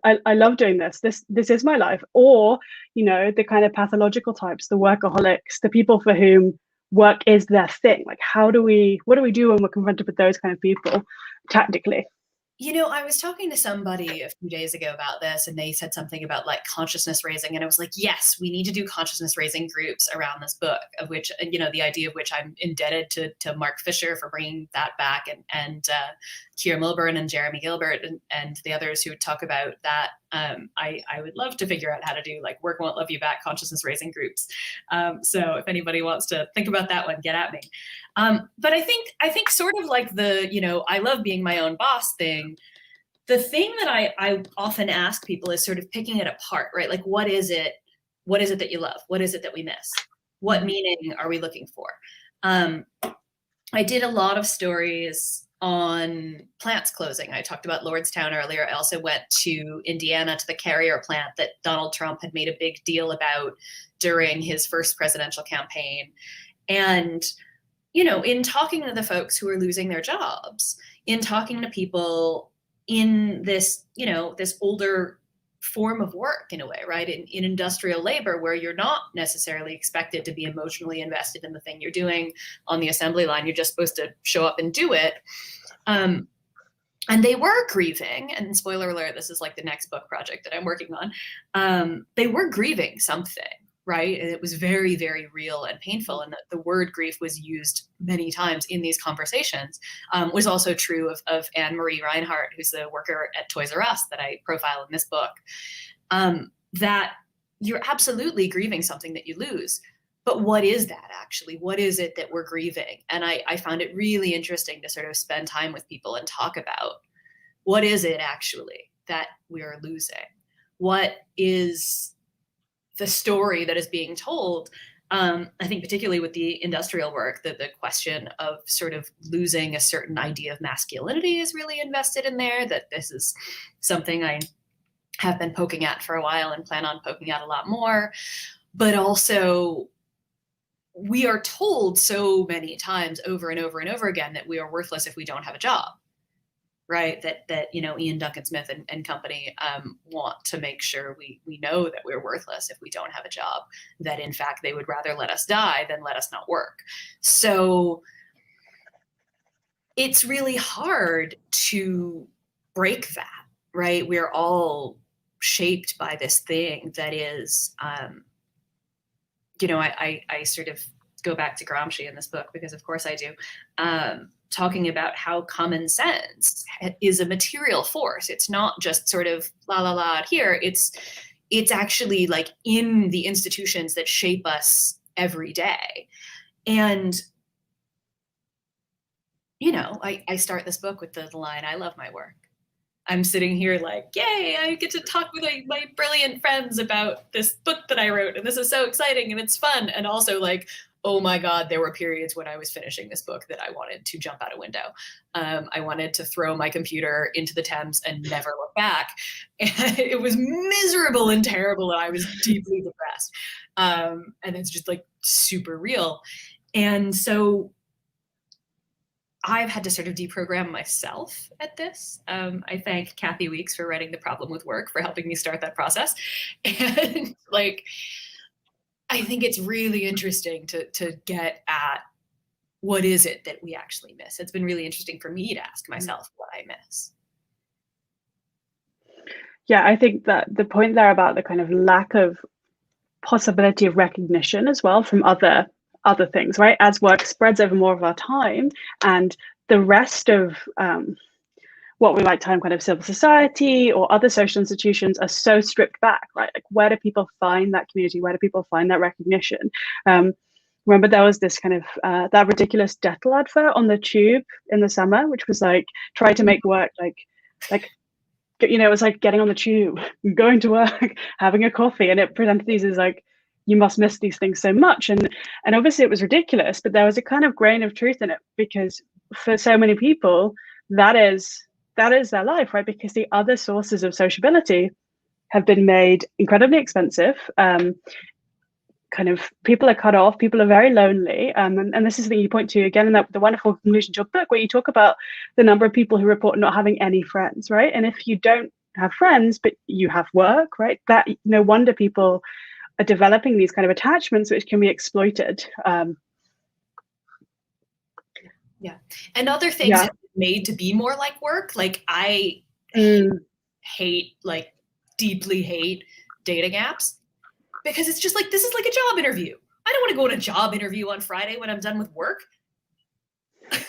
I love doing this is my life? Or the kind of pathological types, the workaholics, the people for whom work is their thing. Like, what do we do when we're confronted with those kind of people tactically? I was talking to somebody a few days ago about this, and they said something about like consciousness raising. And I was like, yes, we need to do consciousness raising groups around this book, of which, the idea of which I'm indebted to Mark Fisher for bringing that back, and Keir Milburn and Jeremy Gilbert and the others who talk about that. I would love to figure out how to do like Work Won't Love You Back consciousness raising groups. So if anybody wants to think about that one, get at me. But I think sort of like the, I love being my own boss thing. The thing that I often ask people is sort of picking it apart, right? Like, what is it that you love? What is it that we miss? What meaning are we looking for? I did a lot of stories on plants closing. I talked about Lordstown earlier. I also went to Indiana to the Carrier plant that Donald Trump had made a big deal about during his first presidential campaign. And, in talking to the folks who are losing their jobs, in talking to people in this, this older form of work in a way, right? In industrial labor, where you're not necessarily expected to be emotionally invested in the thing you're doing on the assembly line. You're just supposed to show up and do it. And they were grieving, and spoiler alert, this is like the next book project that I'm working on. They were grieving something, right? And it was very, very real and painful. And the word grief was used many times in these conversations. Was also true of Anne-Marie Reinhardt, who's the worker at Toys R Us that I profile in this book, that you're absolutely grieving something that you lose. But what is that actually? What is it that we're grieving? And I found it really interesting to sort of spend time with people and talk about what is it actually that we're losing? What is the story that is being told? I think particularly with the industrial work, the question of sort of losing a certain idea of masculinity is really invested in there, that this is something I have been poking at for a while and plan on poking at a lot more. But also, we are told so many times over and over and over again that we are worthless if we don't have a job, right? That Ian Duncan Smith and company want to make sure we know that we're worthless if we don't have a job, that in fact they would rather let us die than let us not work. So it's really hard to break that, right? We're all shaped by this thing that is, I sort of go back to Gramsci in this book, because of course I do, talking about how common sense is a material force. It's not just sort of la la la here. It's actually like in the institutions that shape us every day. And, I start this book with the line, I love my work. I'm sitting here like, yay, I get to talk with my brilliant friends about this book that I wrote, and this is so exciting and it's fun. And also like, oh my God, there were periods when I was finishing this book that I wanted to jump out a window. I wanted to throw my computer into the Thames and never look back. And it was miserable and terrible, and I was deeply depressed. And it's just like super real. And so I've had to sort of deprogram myself at this. I thank Kathy Weeks for writing The Problem with Work for helping me start that process. And like, I think it's really interesting to get at what is it that we actually miss. It's been really interesting for me to ask myself what I miss. Yeah, I think that the point there about the kind of lack of possibility of recognition as well from other things, right? As work spreads over more of our time, and the rest of what we might term kind of civil society or other social institutions are so stripped back, right? Like, where do people find that community? Where do people find that recognition? Remember there was this kind of that ridiculous Dettol advert on the tube in the summer, which was like, try to make work like you know, it was like getting on the tube, going to work, having a coffee, and it presented these as like, you must miss these things so much. And obviously it was ridiculous, but there was a kind of grain of truth in it, because for so many people, that is their life, right? Because the other sources of sociability have been made incredibly expensive. Kind of people are cut off, people are very lonely. And this is the thing you point to again in the wonderful conclusion to your book, where you talk about the number of people who report not having any friends, right? And if you don't have friends, but you have work, right? That no wonder people are developing these kind of attachments which can be exploited. Yeah. And other things have been made to be more like work. Like I deeply hate dating apps, because it's just like, this is like a job interview. I don't want to go on a job interview on Friday when I'm done with work.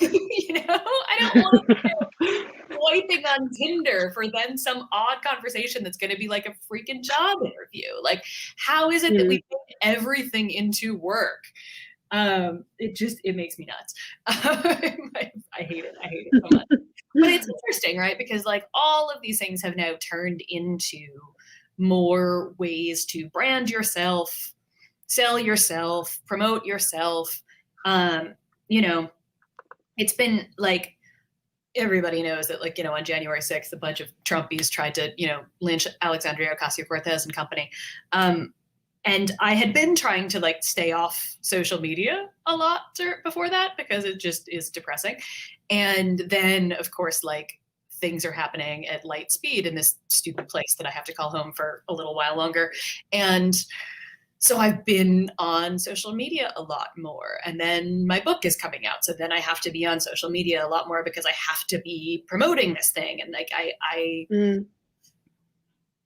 You know, I don't want to be swiping on Tinder for then some odd conversation that's going to be like a freaking job interview. Like, how is it that we make everything into work? It makes me nuts. I hate it. I hate it so much. But it's interesting, right? Because like all of these things have now turned into more ways to brand yourself, sell yourself, promote yourself. You know, it's been like, everybody knows that, like, you know, on January 6th, a bunch of Trumpies tried to, you know, lynch Alexandria Ocasio-Cortez and company. And I had been trying to like stay off social media a lot before that, because it just is depressing. And then of course, like, things are happening at light speed in this stupid place that I have to call home for a little while longer. And so I've been on social media a lot more. And then my book is coming out, so then I have to be on social media a lot more, because I have to be promoting this thing. And like,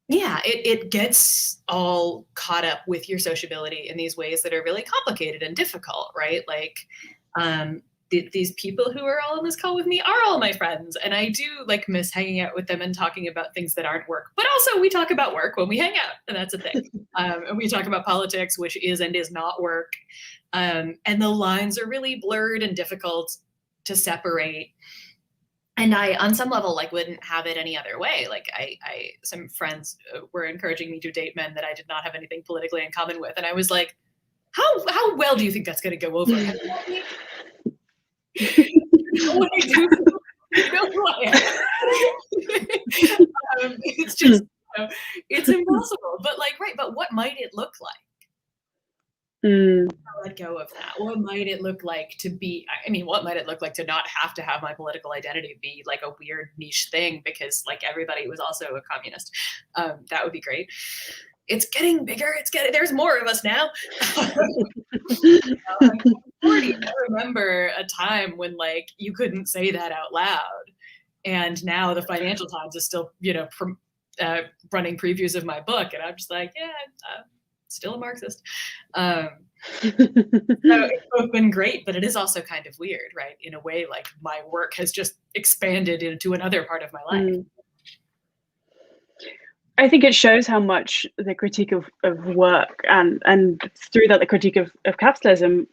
it gets all caught up with your sociability in these ways that are really complicated and difficult, right? Like, these people who are all on this call with me are all my friends, and I do like miss hanging out with them and talking about things that aren't work. But also we talk about work when we hang out, and that's a thing. And we talk about politics, which is and is not work. And the lines are really blurred and difficult to separate. And I, on some level, like, wouldn't have it any other way. Like, some friends were encouraging me to date men that I did not have anything politically in common with, and I was like, how well do you think that's going to go over? You know what I do? You know who I am. It's just, you know, it's impossible. But like, right? But what might it look like? Let go of that. What might it look like to be? I mean, what might it look like to not have to have my political identity be like a weird niche thing because like everybody was also a communist? That would be great. It's getting bigger. There's more of us now. I'm 40. I remember a time when like you couldn't say that out loud, and now the Financial Times is still, you know, running previews of my book, and I'm just like, yeah, I'm still a Marxist. So it's both been great, but it is also kind of weird, right? In a way, like my work has just expanded into another part of my life. I think it shows how much the critique of work and through that the critique of capitalism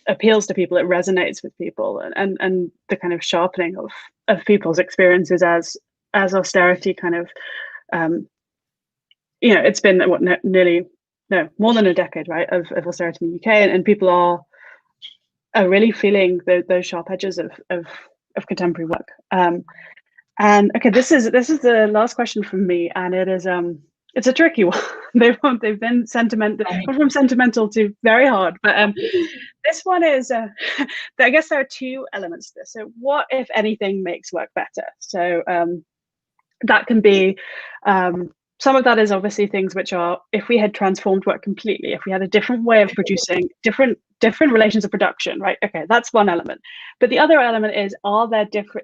appeals to people. It resonates with people, and the kind of sharpening of people's experiences as austerity kind of, you know, it's been more than a decade, right, of austerity in the UK, and people are are really feeling those sharp edges of contemporary work. And okay, this is the last question from me, and it is it's a tricky one. They've been sentimental, from sentimental to very hard, but this one is I guess there are two elements to this. So what, if anything, makes work better? So that can be some of that is obviously things which are, if we had transformed work completely, if we had a different way of producing, different relations of production, right? Okay, that's one element. But the other element is,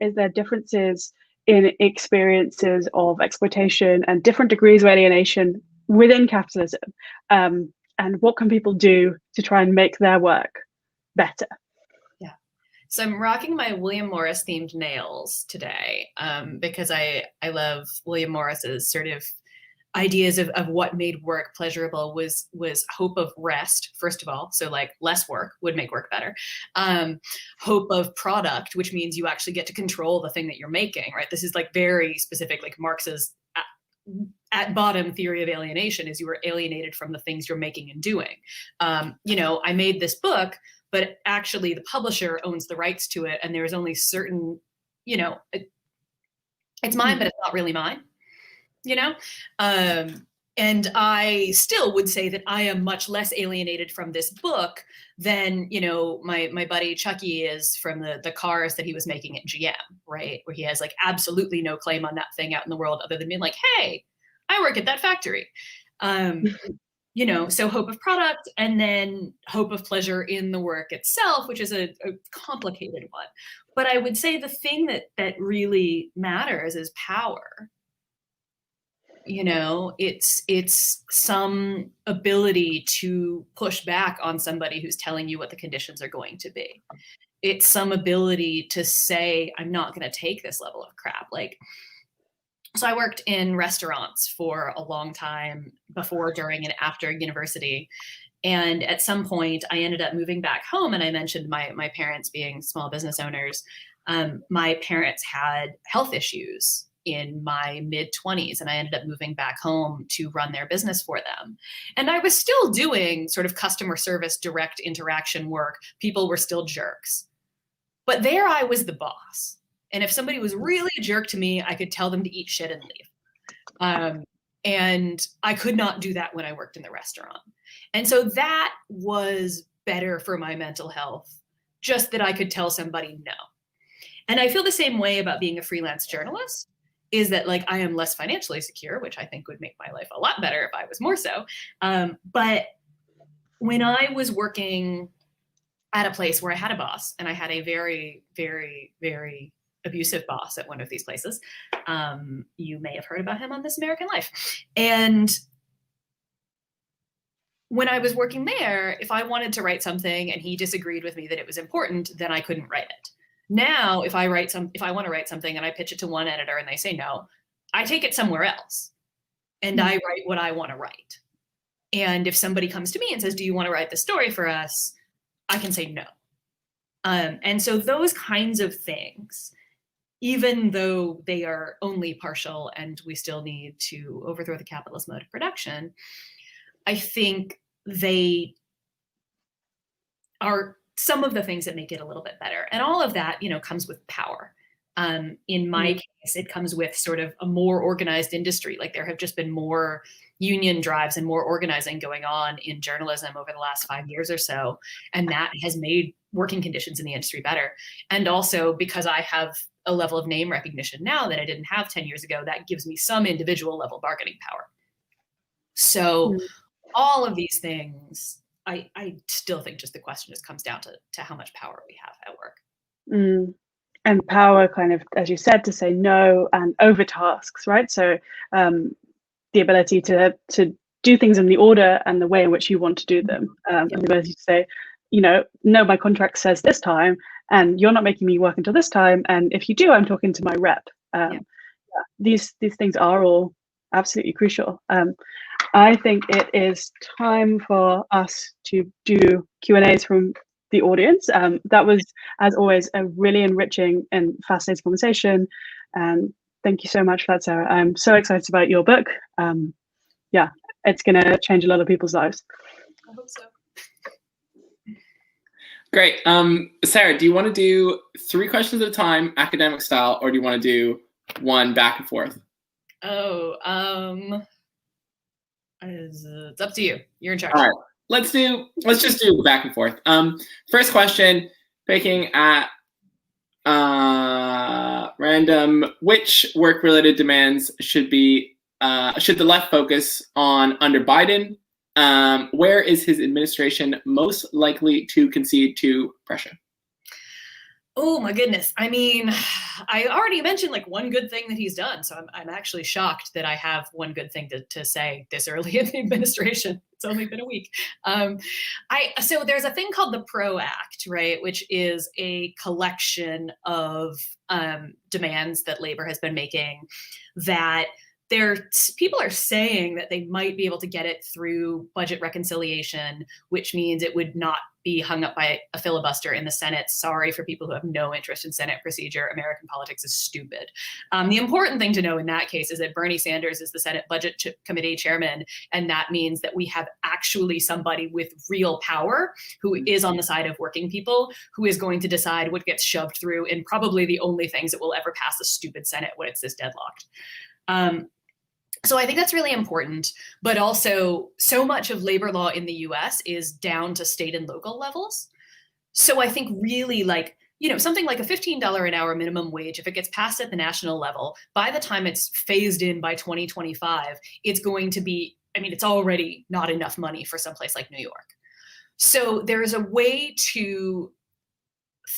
is there differences in experiences of exploitation and different degrees of alienation within capitalism? And what can people do to try and make their work better? Yeah. So I'm rocking my William Morris themed nails today because I love William Morris's sort of ideas of what made work pleasurable was hope of rest, first of all. So like less work would make work better. Hope of product, which means you actually get to control the thing that you're making, right? This is like very specific, like Marx's at bottom theory of alienation is you are alienated from the things you're making and doing. I made this book, but actually the publisher owns the rights to it. And there's only certain, it's mine, but it's not really mine. And I still would say that I am much less alienated from this book than, my buddy Chucky is from the cars that he was making at GM, right? Where he has like absolutely no claim on that thing out in the world other than being like, hey, I work at that factory. So hope of product and then hope of pleasure in the work itself, which is a complicated one. But I would say the thing that really matters is power. It's some ability to push back on somebody who's telling you what the conditions are going to be. It's some ability to say, I'm not going to take this level of crap. So I worked in restaurants for a long time before, during, and after university. And at some point I ended up moving back home, and I mentioned my parents being small business owners. My parents had health issues in my mid-20s, and I ended up moving back home to run their business for them. And I was still doing sort of customer service, direct interaction work. People were still jerks. But there I was the boss. And if somebody was really a jerk to me, I could tell them to eat shit and leave. And I could not do that when I worked in the restaurant. And so that was better for my mental health, just that I could tell somebody no. And I feel the same way about being a freelance journalist, is that like I am less financially secure, which I think would make my life a lot better if I was more so. But when I was working at a place where I had a boss, and I had a very, very, very abusive boss at one of these places, you may have heard about him on This American Life. And when I was working there, if I wanted to write something and he disagreed with me that it was important, then I couldn't write it. Now, if I want to write something and I pitch it to one editor and they say no, I take it somewhere else and I write what I want to write. And if somebody comes to me and says, do you want to write this story for us? I can say no. And so those kinds of things, even though they are only partial and we still need to overthrow the capitalist mode of production, I think they are some of the things that make it a little bit better. And all of that, comes with power. In my case, it comes with sort of a more organized industry. Like there have just been more union drives and more organizing going on in journalism over the last 5 years or so. And that has made working conditions in the industry better. And also because I have a level of name recognition now that I didn't have 10 years ago, that gives me some individual level bargaining power. So all of these things, I still think just the question just comes down to how much power we have at work. And power kind of, as you said, to say no and over tasks, right? So the ability to do things in the order and the way in which you want to do them. And the ability to say, no, my contract says this time and you're not making me work until this time. And if you do, I'm talking to my rep. These things are all absolutely crucial. I think it is time for us to do Q&As from the audience. That was, as always, a really enriching and fascinating conversation. Thank you so much for that, Sarah. I'm so excited about your book. It's going to change a lot of people's lives. I hope so. Great. Sarah, do you want to do 3 questions at a time, academic style, or do you want to do one back and forth? It's up to you. You're in charge. All right. Let's just do back and forth. First question, picking at random, which work-related demands should the left focus on under Biden? Where is his administration most likely to concede to pressure? Oh my goodness. I mean, I already mentioned like one good thing that he's done. So I'm actually shocked that I have one good thing to say this early in the administration. It's only been a week. So there's a thing called the PRO Act, right? Which is a collection of demands that labor has been making that people are saying that they might be able to get it through budget reconciliation, which means it would not be hung up by a filibuster in the Senate. Sorry for people who have no interest in Senate procedure. American politics is stupid. The important thing to know in that case is that Bernie Sanders is the Senate Budget Committee chairman, and that means that we have actually somebody with real power who is on the side of working people, who is going to decide what gets shoved through in probably the only things that will ever pass the stupid Senate when it's this deadlocked. So I think that's really important, but also so much of labor law in the US is down to state and local levels. So I think really something like a $15 an hour minimum wage, if it gets passed at the national level, by the time it's phased in by 2025, it's going to be, it's already not enough money for someplace like New York. So there is a way to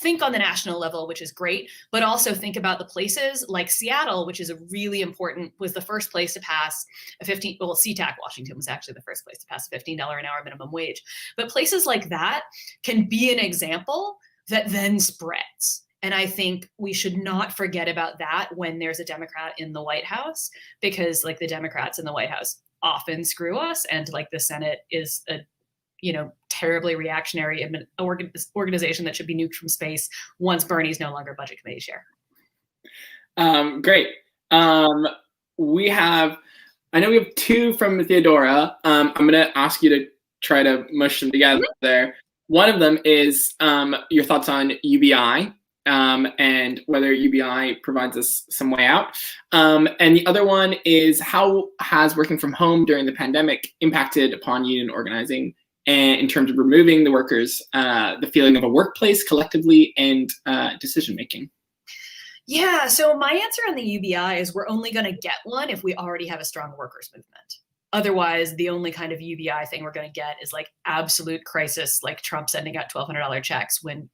think on the national level, which is great, but also think about the places like Seattle, which is was the first place to pass SeaTac Washington was actually the first place to pass a $15 an hour minimum wage. But places like that can be an example that then spreads. And I think we should not forget about that when there's a Democrat in the White House, because the Democrats in the White House often screw us, and the Senate is a terribly reactionary organization that should be nuked from space once Bernie's no longer budget committee chair. Great. I know we have 2 from Theodora. I'm going to ask you to try to mush them together there. One of them is your thoughts on UBI and whether UBI provides us some way out. And the other one is, how has working from home during the pandemic impacted upon union organizing, and in terms of removing the workers the feeling of a workplace collectively and decision-making? Yeah, so my answer on the UBI is we're only going to get one if we already have a strong workers movement. Otherwise, the only kind of UBI thing we're going to get is absolute crisis, like Trump sending out $1,200 checks when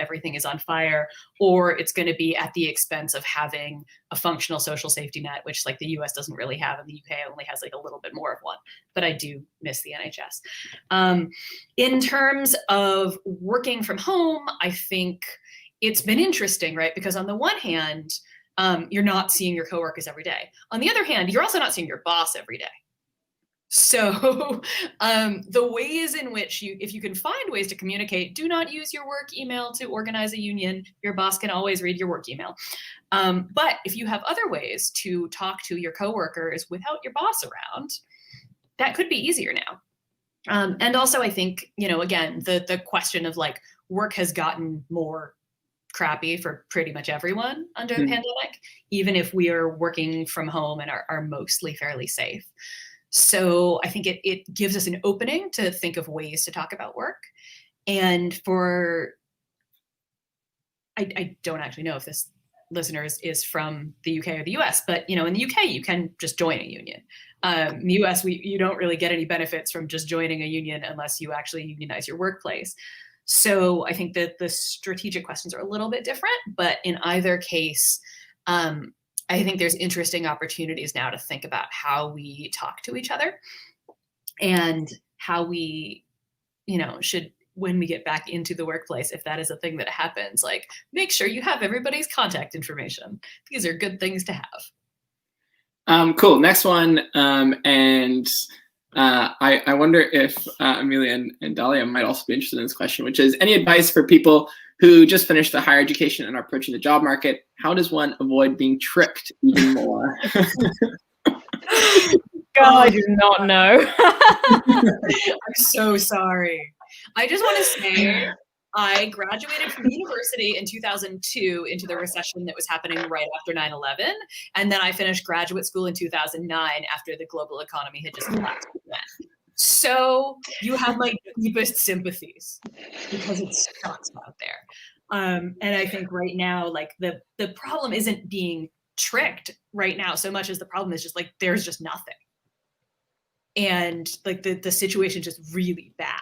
everything is on fire, or it's going to be at the expense of having a functional social safety net, which the US doesn't really have, and the UK only has a little bit more of one. But I do miss the NHS. In terms of working from home, I think it's been interesting, right? Because on the one hand, you're not seeing your coworkers every day. On the other hand, you're also not seeing your boss every day. So the ways in which if you can find ways to communicate, do not use your work email to organize a union. Your boss can always read your work email. But if you have other ways to talk to your coworkers without your boss around, that could be easier now. And also, I think, again, the question of work has gotten more crappy for pretty much everyone under the pandemic, even if we are working from home and are mostly fairly safe. So I think it gives us an opening to think of ways to talk about work. And I don't actually know if this listener is from the UK or the US, but in the UK, you can just join a union. In the US, you don't really get any benefits from just joining a union unless you actually unionize your workplace. So I think that the strategic questions are a little bit different, but in either case, I think there's interesting opportunities now to think about how we talk to each other and how we, should, when we get back into the workplace, if that is a thing that happens, make sure you have everybody's contact information. These are good things to have. Cool. Next one. I wonder if Amelia and Dalia might also be interested in this question, which is, any advice for people who just finished the higher education and are approaching the job market? How does one avoid being tricked even more? God, I do not know. I'm so sorry. I just want to say I graduated from university in 2002 into the recession that was happening right after 9/11. And then I finished graduate school in 2009 after the global economy had just collapsed again. So you have my deepest sympathies because it sucks out there. And I think right now, like the problem isn't being tricked right now so much as the problem is just like, there's just nothing. And like the situation is just really bad.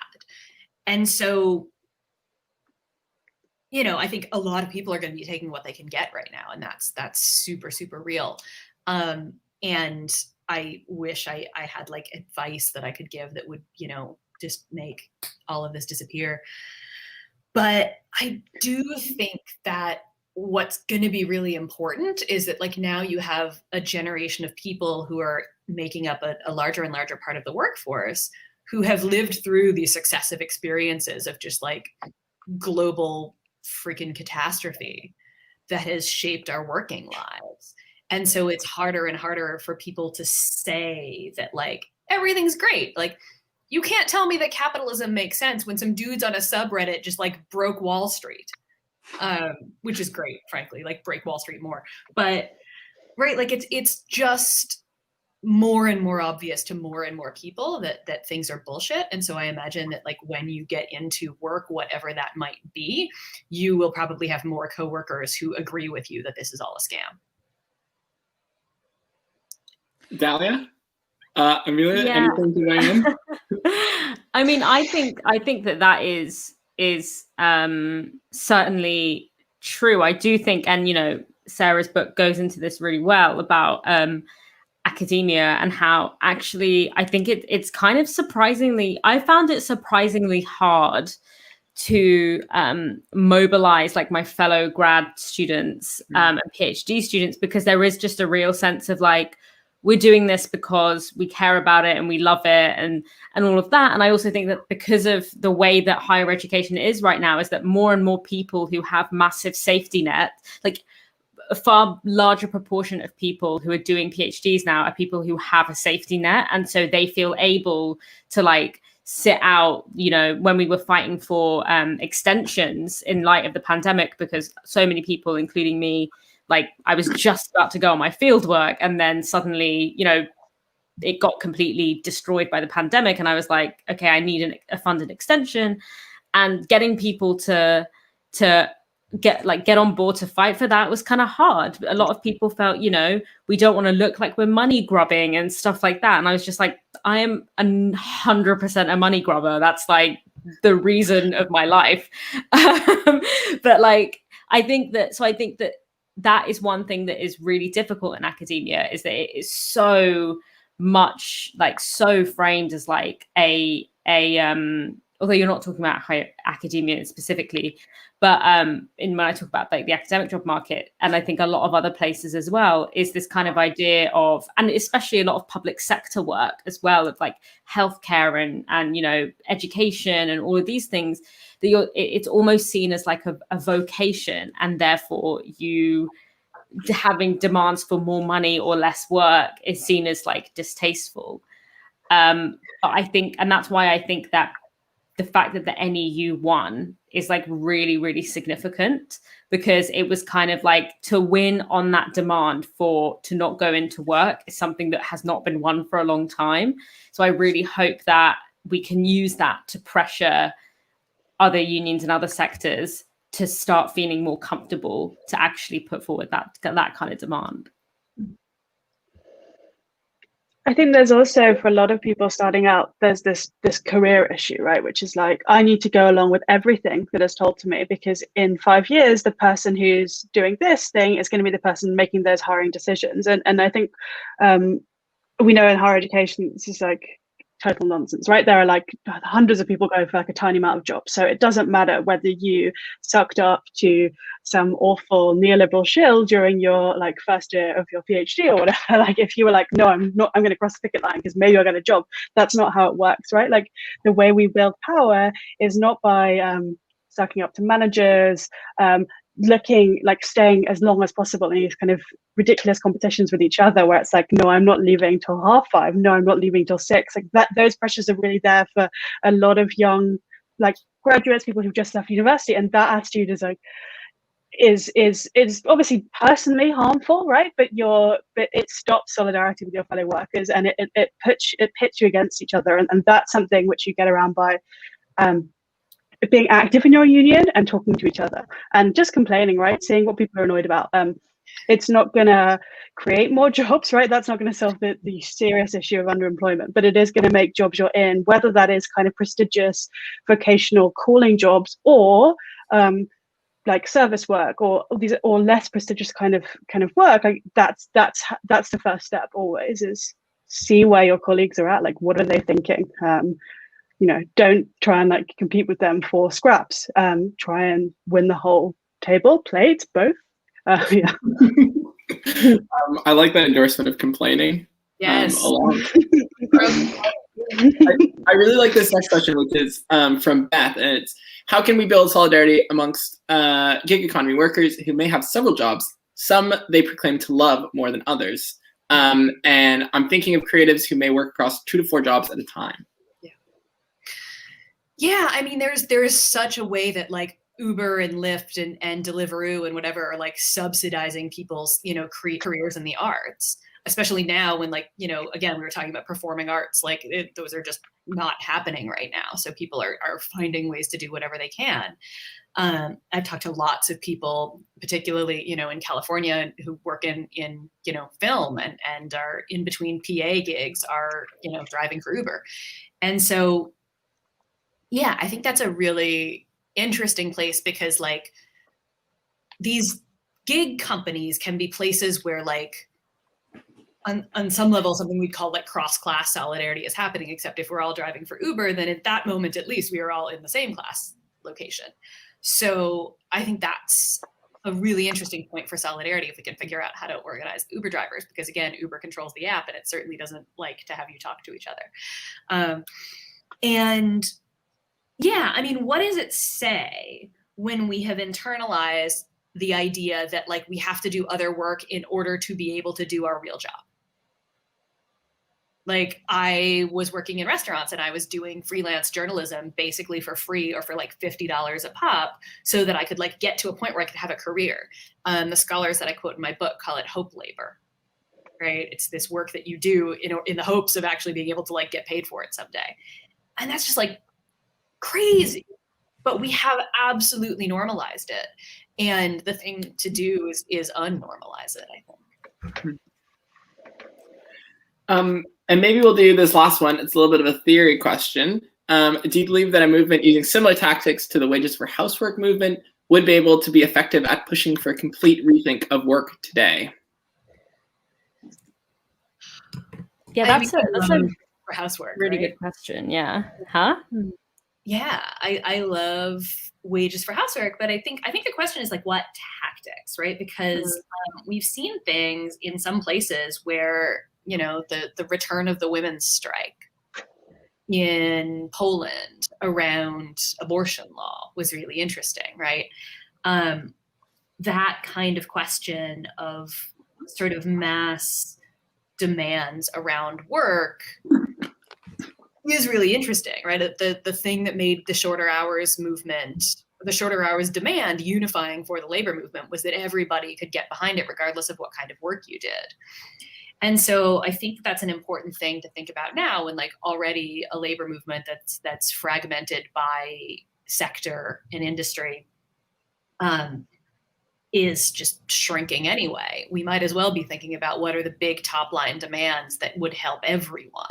And so, you know, I think a lot of people are going to be taking what they can get right now. And that's super, super real. And I wish I had like advice that I could give that would, you know, just make all of this disappear. But I do think that what's going to be really important is that like now you have a generation of people who are making up a larger and larger part of the workforce who have lived through these successive experiences of just like global freaking catastrophe that has shaped our working lives. And so it's harder and harder for people to say that like everything's great. Like you can't tell me that capitalism makes sense when some dudes on a subreddit just like broke Wall Street, which is great, frankly, like break Wall Street more. But right, like it's just more and more obvious to more and more people that things are bullshit. And so I imagine that like when you get into work, whatever that might be, you will probably have more coworkers who agree with you that this is all a scam. Dalia? Amelia, Yeah. anything to weigh in? I mean, I think that is certainly true. I do think, and you know, Sarah's book goes into this really well about academia and how actually I think it's kind of surprisingly, I found it surprisingly hard to mobilize like my fellow grad students and PhD students, because there is just a real sense of like, we're doing this because we care about it and we love it and all of that. And I also think that because of the way that higher education is right now, is that more and more people who have massive safety net, like a far larger proportion of people who are doing PhDs now are people who have a safety net. And so they feel able to like sit out, you know, when we were fighting for extensions in light of the pandemic, because so many people, including me, like I was just about to go on my field work and then suddenly, you know, it got completely destroyed by the pandemic. And I was like, okay, I need a funded extension. And getting people to get on board to fight for that was kind of hard. A lot of people felt, you know, we don't want to look like we're money grubbing and stuff like that. And I was just like, I am 100% a money grubber. That's like the reason of my life. But like, I think that is one thing that is really difficult in academia, is that it is so much like so framed as like a although you're not talking about higher academia specifically, but when I talk about like the academic job market, and I think a lot of other places as well, is this kind of idea of, and especially a lot of public sector work as well, of like healthcare and you know, education and all of these things, that it's almost seen as like a vocation, and therefore you having demands for more money or less work is seen as like distasteful. But I think, and that's why I think that the fact that the NEU won is like really, really significant, because it was kind of like to win on that demand to not go into work is something that has not been won for a long time. So I really hope that we can use that to pressure other unions and other sectors to start feeling more comfortable to actually put forward that kind of demand. I think there's also, for a lot of people starting out, there's this career issue, right? Which is like, I need to go along with everything that is told to me, because in 5 years, the person who's doing this thing is going to be the person making those hiring decisions. And I think we know in higher education, this is like total nonsense, right? There are like hundreds of people going for like a tiny amount of jobs. So it doesn't matter whether you sucked up to some awful neoliberal shill during your like first year of your PhD or whatever. Like if you were like, no, I'm going to cross the picket line because maybe I'll get a job. That's not how it works, right? Like the way we build power is not by sucking up to managers, looking like staying as long as possible in these kind of ridiculous competitions with each other, where it's like, no, I'm not leaving till 5:30. No, I'm not leaving till 6. Like that, those pressures are really there for a lot of young like graduates, people who've just left university, and that attitude is like is obviously personally harmful, right? But it stops solidarity with your fellow workers, and it pits you against each other, and that's something which you get around by being active in your union and talking to each other and just complaining, right? Seeing what people are annoyed about. It's not going to create more jobs, right? That's not going to solve the serious issue of underemployment, but it is going to make jobs you're in, whether that is kind of prestigious vocational calling jobs or like service work or less prestigious kind of work. Like that's the first step always, is see where your colleagues are at, like what are they thinking. Don't try and like compete with them for scraps. Try and win the whole table, plate, both. Yeah. I like that endorsement of complaining. Yes. I really like this next question, which is from Beth, and it's, how can we build solidarity amongst gig economy workers who may have several jobs, some they proclaim to love more than others? And I'm thinking of creatives who may work across 2 to 4 jobs at a time. Yeah, I mean, there is such a way that like Uber and Lyft and Deliveroo and whatever are like subsidizing people's, careers in the arts, especially now when like, again, we were talking about performing arts, like those are just not happening right now. So people are finding ways to do whatever they can. I've talked to lots of people, particularly, in California, who work in film and are in between PA gigs, are, driving for Uber. And so, yeah, I think that's a really interesting place, because like these gig companies can be places where like on some level something we'd call like cross-class solidarity is happening, except if we're all driving for Uber, then at that moment at least we are all in the same class location. So I think that's a really interesting point for solidarity, if we can figure out how to organize Uber drivers, because again, Uber controls the app and it certainly doesn't like to have you talk to each other. And yeah, I mean, what does it say when we have internalized the idea that like we have to do other work in order to be able to do our real job? Like I was working in restaurants and I was doing freelance journalism basically for free or for like $50 a pop, so that I could like get to a point where I could have a career. The scholars that I quote in my book call it hope labor, right? It's this work that you do in the hopes of actually being able to like get paid for it someday. And that's just like crazy, but we have absolutely normalized it. And the thing to do is unnormalize it, I think. And maybe we'll do this last one. It's a little bit of a theory question. Do you believe that a movement using similar tactics to the Wages for Housework movement would be able to be effective at pushing for a complete rethink of work today? Yeah, that's a for housework, really right? good question. Yeah. Huh? Yeah, I love wages for housework, but I think the question is like, what tactics, right? Because we've seen things in some places where, the return of the women's strike in Poland around abortion law was really interesting, right? That kind of question of sort of mass demands around work is really interesting, right? The thing that made the shorter hours movement, the shorter hours demand unifying for the labor movement, was that everybody could get behind it regardless of what kind of work you did. And so I think that's an important thing to think about now, when like already a labor movement that's fragmented by sector and industry is just shrinking anyway. We might as well be thinking about what are the big top line demands that would help everyone.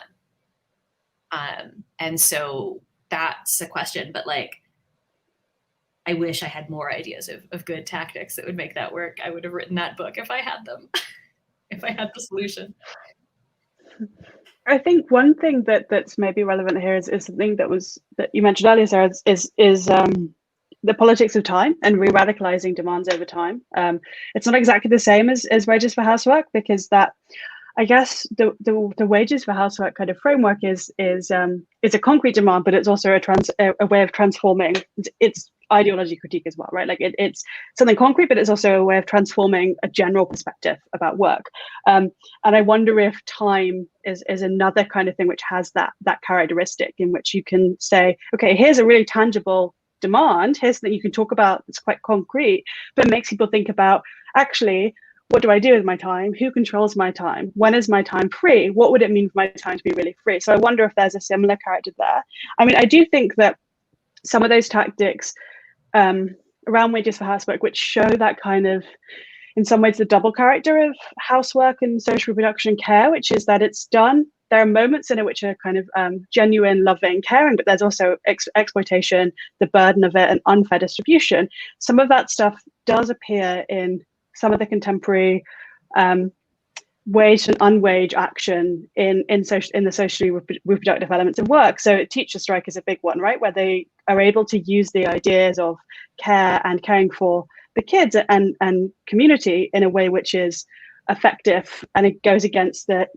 And so that's a question, but like, I wish I had more ideas of good tactics that would make that work. I would have written that book if I had them, if I had the solution. I think one thing that's maybe relevant here is something that you mentioned earlier, Sarah, is the politics of time and re-radicalizing demands over time. It's not exactly the same as wages for housework, because that I guess the wages for housework kind of framework is a concrete demand, but it's also a way of transforming. It's ideology critique as well, right? Like it's something concrete, but it's also a way of transforming a general perspective about work. And I wonder if time is another kind of thing which has that characteristic, in which you can say, okay, here's a really tangible demand. Here's that you can talk about. It's quite concrete, but it makes people think about, actually, what do I do with my time? Who controls my time? When is my time free? What would it mean for my time to be really free? So I wonder if there's a similar character there. I mean, I do think that some of those tactics around wages for housework, which show that kind of, in some ways, the double character of housework and social reproduction and care, which is that it's done. There are moments in it which are kind of genuine, loving, caring, but there's also exploitation, the burden of it, and unfair distribution. Some of that stuff does appear in some of the contemporary wage and unwage action in the socially reproductive elements of work. So teacher strike is a big one, right, where they are able to use the ideas of care and caring for the kids and community in a way which is effective, and it goes against the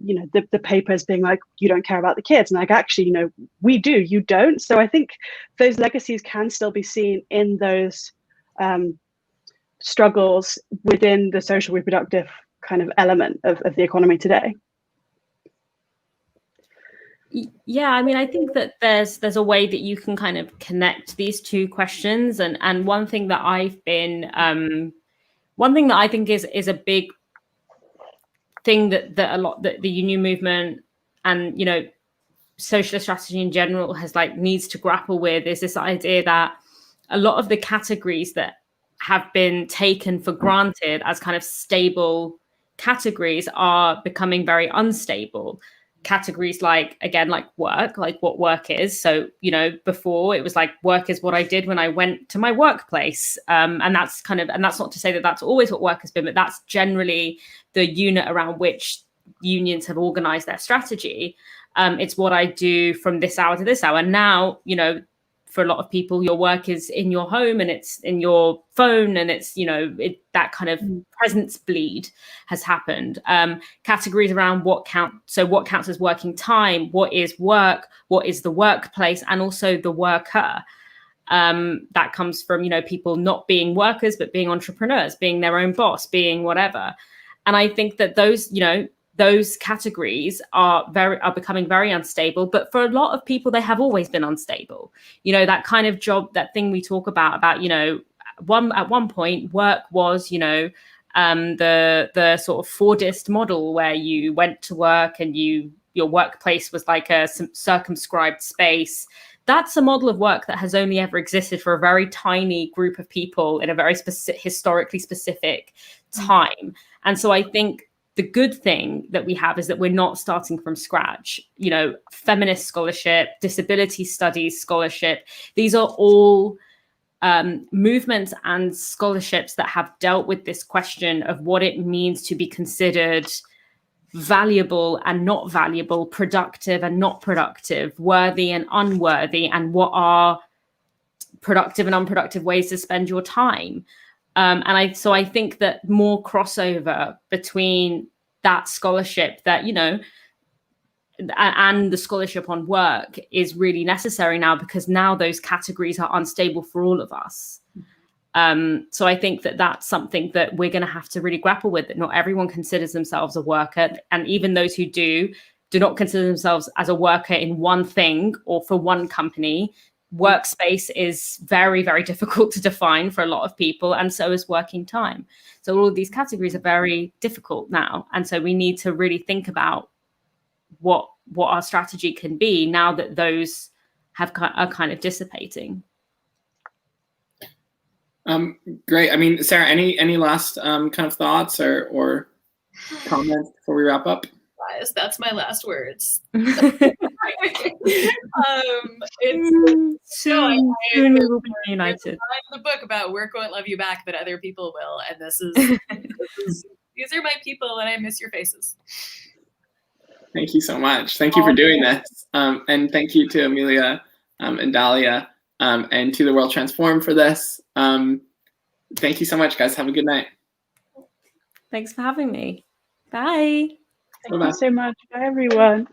papers being like, you don't care about the kids, and like, actually, we do, you don't. So I think those legacies can still be seen in those struggles within the social reproductive kind of element of the economy today. Yeah, I mean, I think that there's a way that you can kind of connect these two questions, and one thing that I think is a big thing that the union movement and socialist strategy in general has needs to grapple with, is this idea that a lot of the categories that have been taken for granted as kind of stable categories are becoming very unstable. Categories like work, like what work is. So, before it was like, work is what I did when I went to my workplace. And that's not to say that that's always what work has been, but that's generally the unit around which unions have organized their strategy. It's what I do from this hour to this hour. Now, for a lot of people, your work is in your home and it's in your phone, and it's, that kind of presence bleed has happened. Categories around what counts as working time, what is work, what is the workplace, and also the worker. That comes from, people not being workers, but being entrepreneurs, being their own boss, being whatever. And I think that those categories are becoming very unstable, but for a lot of people, they have always been unstable. That kind of job, that thing we talk about, at one point, work was, the sort of Fordist model where you went to work and your workplace was like a circumscribed space. That's a model of work that has only ever existed for a very tiny group of people in a very historically specific time. And so I think the good thing that we have is that we're not starting from scratch. Feminist scholarship, disability studies scholarship, these are all movements and scholarships that have dealt with this question of what it means to be considered valuable and not valuable, productive and not productive, worthy and unworthy, and what are productive and unproductive ways to spend your time. So I think that more crossover between that scholarship that, and the scholarship on work is really necessary now, because now those categories are unstable for all of us. So I think that that's something that we're going to have to really grapple with, that not everyone considers themselves a worker. And even those who do not consider themselves as a worker in one thing or for one company. Workspace is very, very difficult to define for a lot of people, and so is working time. So all of these categories are very difficult now, and so we need to really think about what our strategy can be now that those are kind of dissipating. Great. I mean, Sarah, any last kind of thoughts or comments before we wrap up? That's my last words. Soon we will be united. The book about work won't love you back, but other people will, and these are my people, and I miss your faces. Thank you so much. Thank you for doing this, and thank you to Amelia and Dalia and to the World Transform for this. Thank you so much, guys. Have a good night. Thanks for having me. Bye. Thank you so much. Bye, everyone.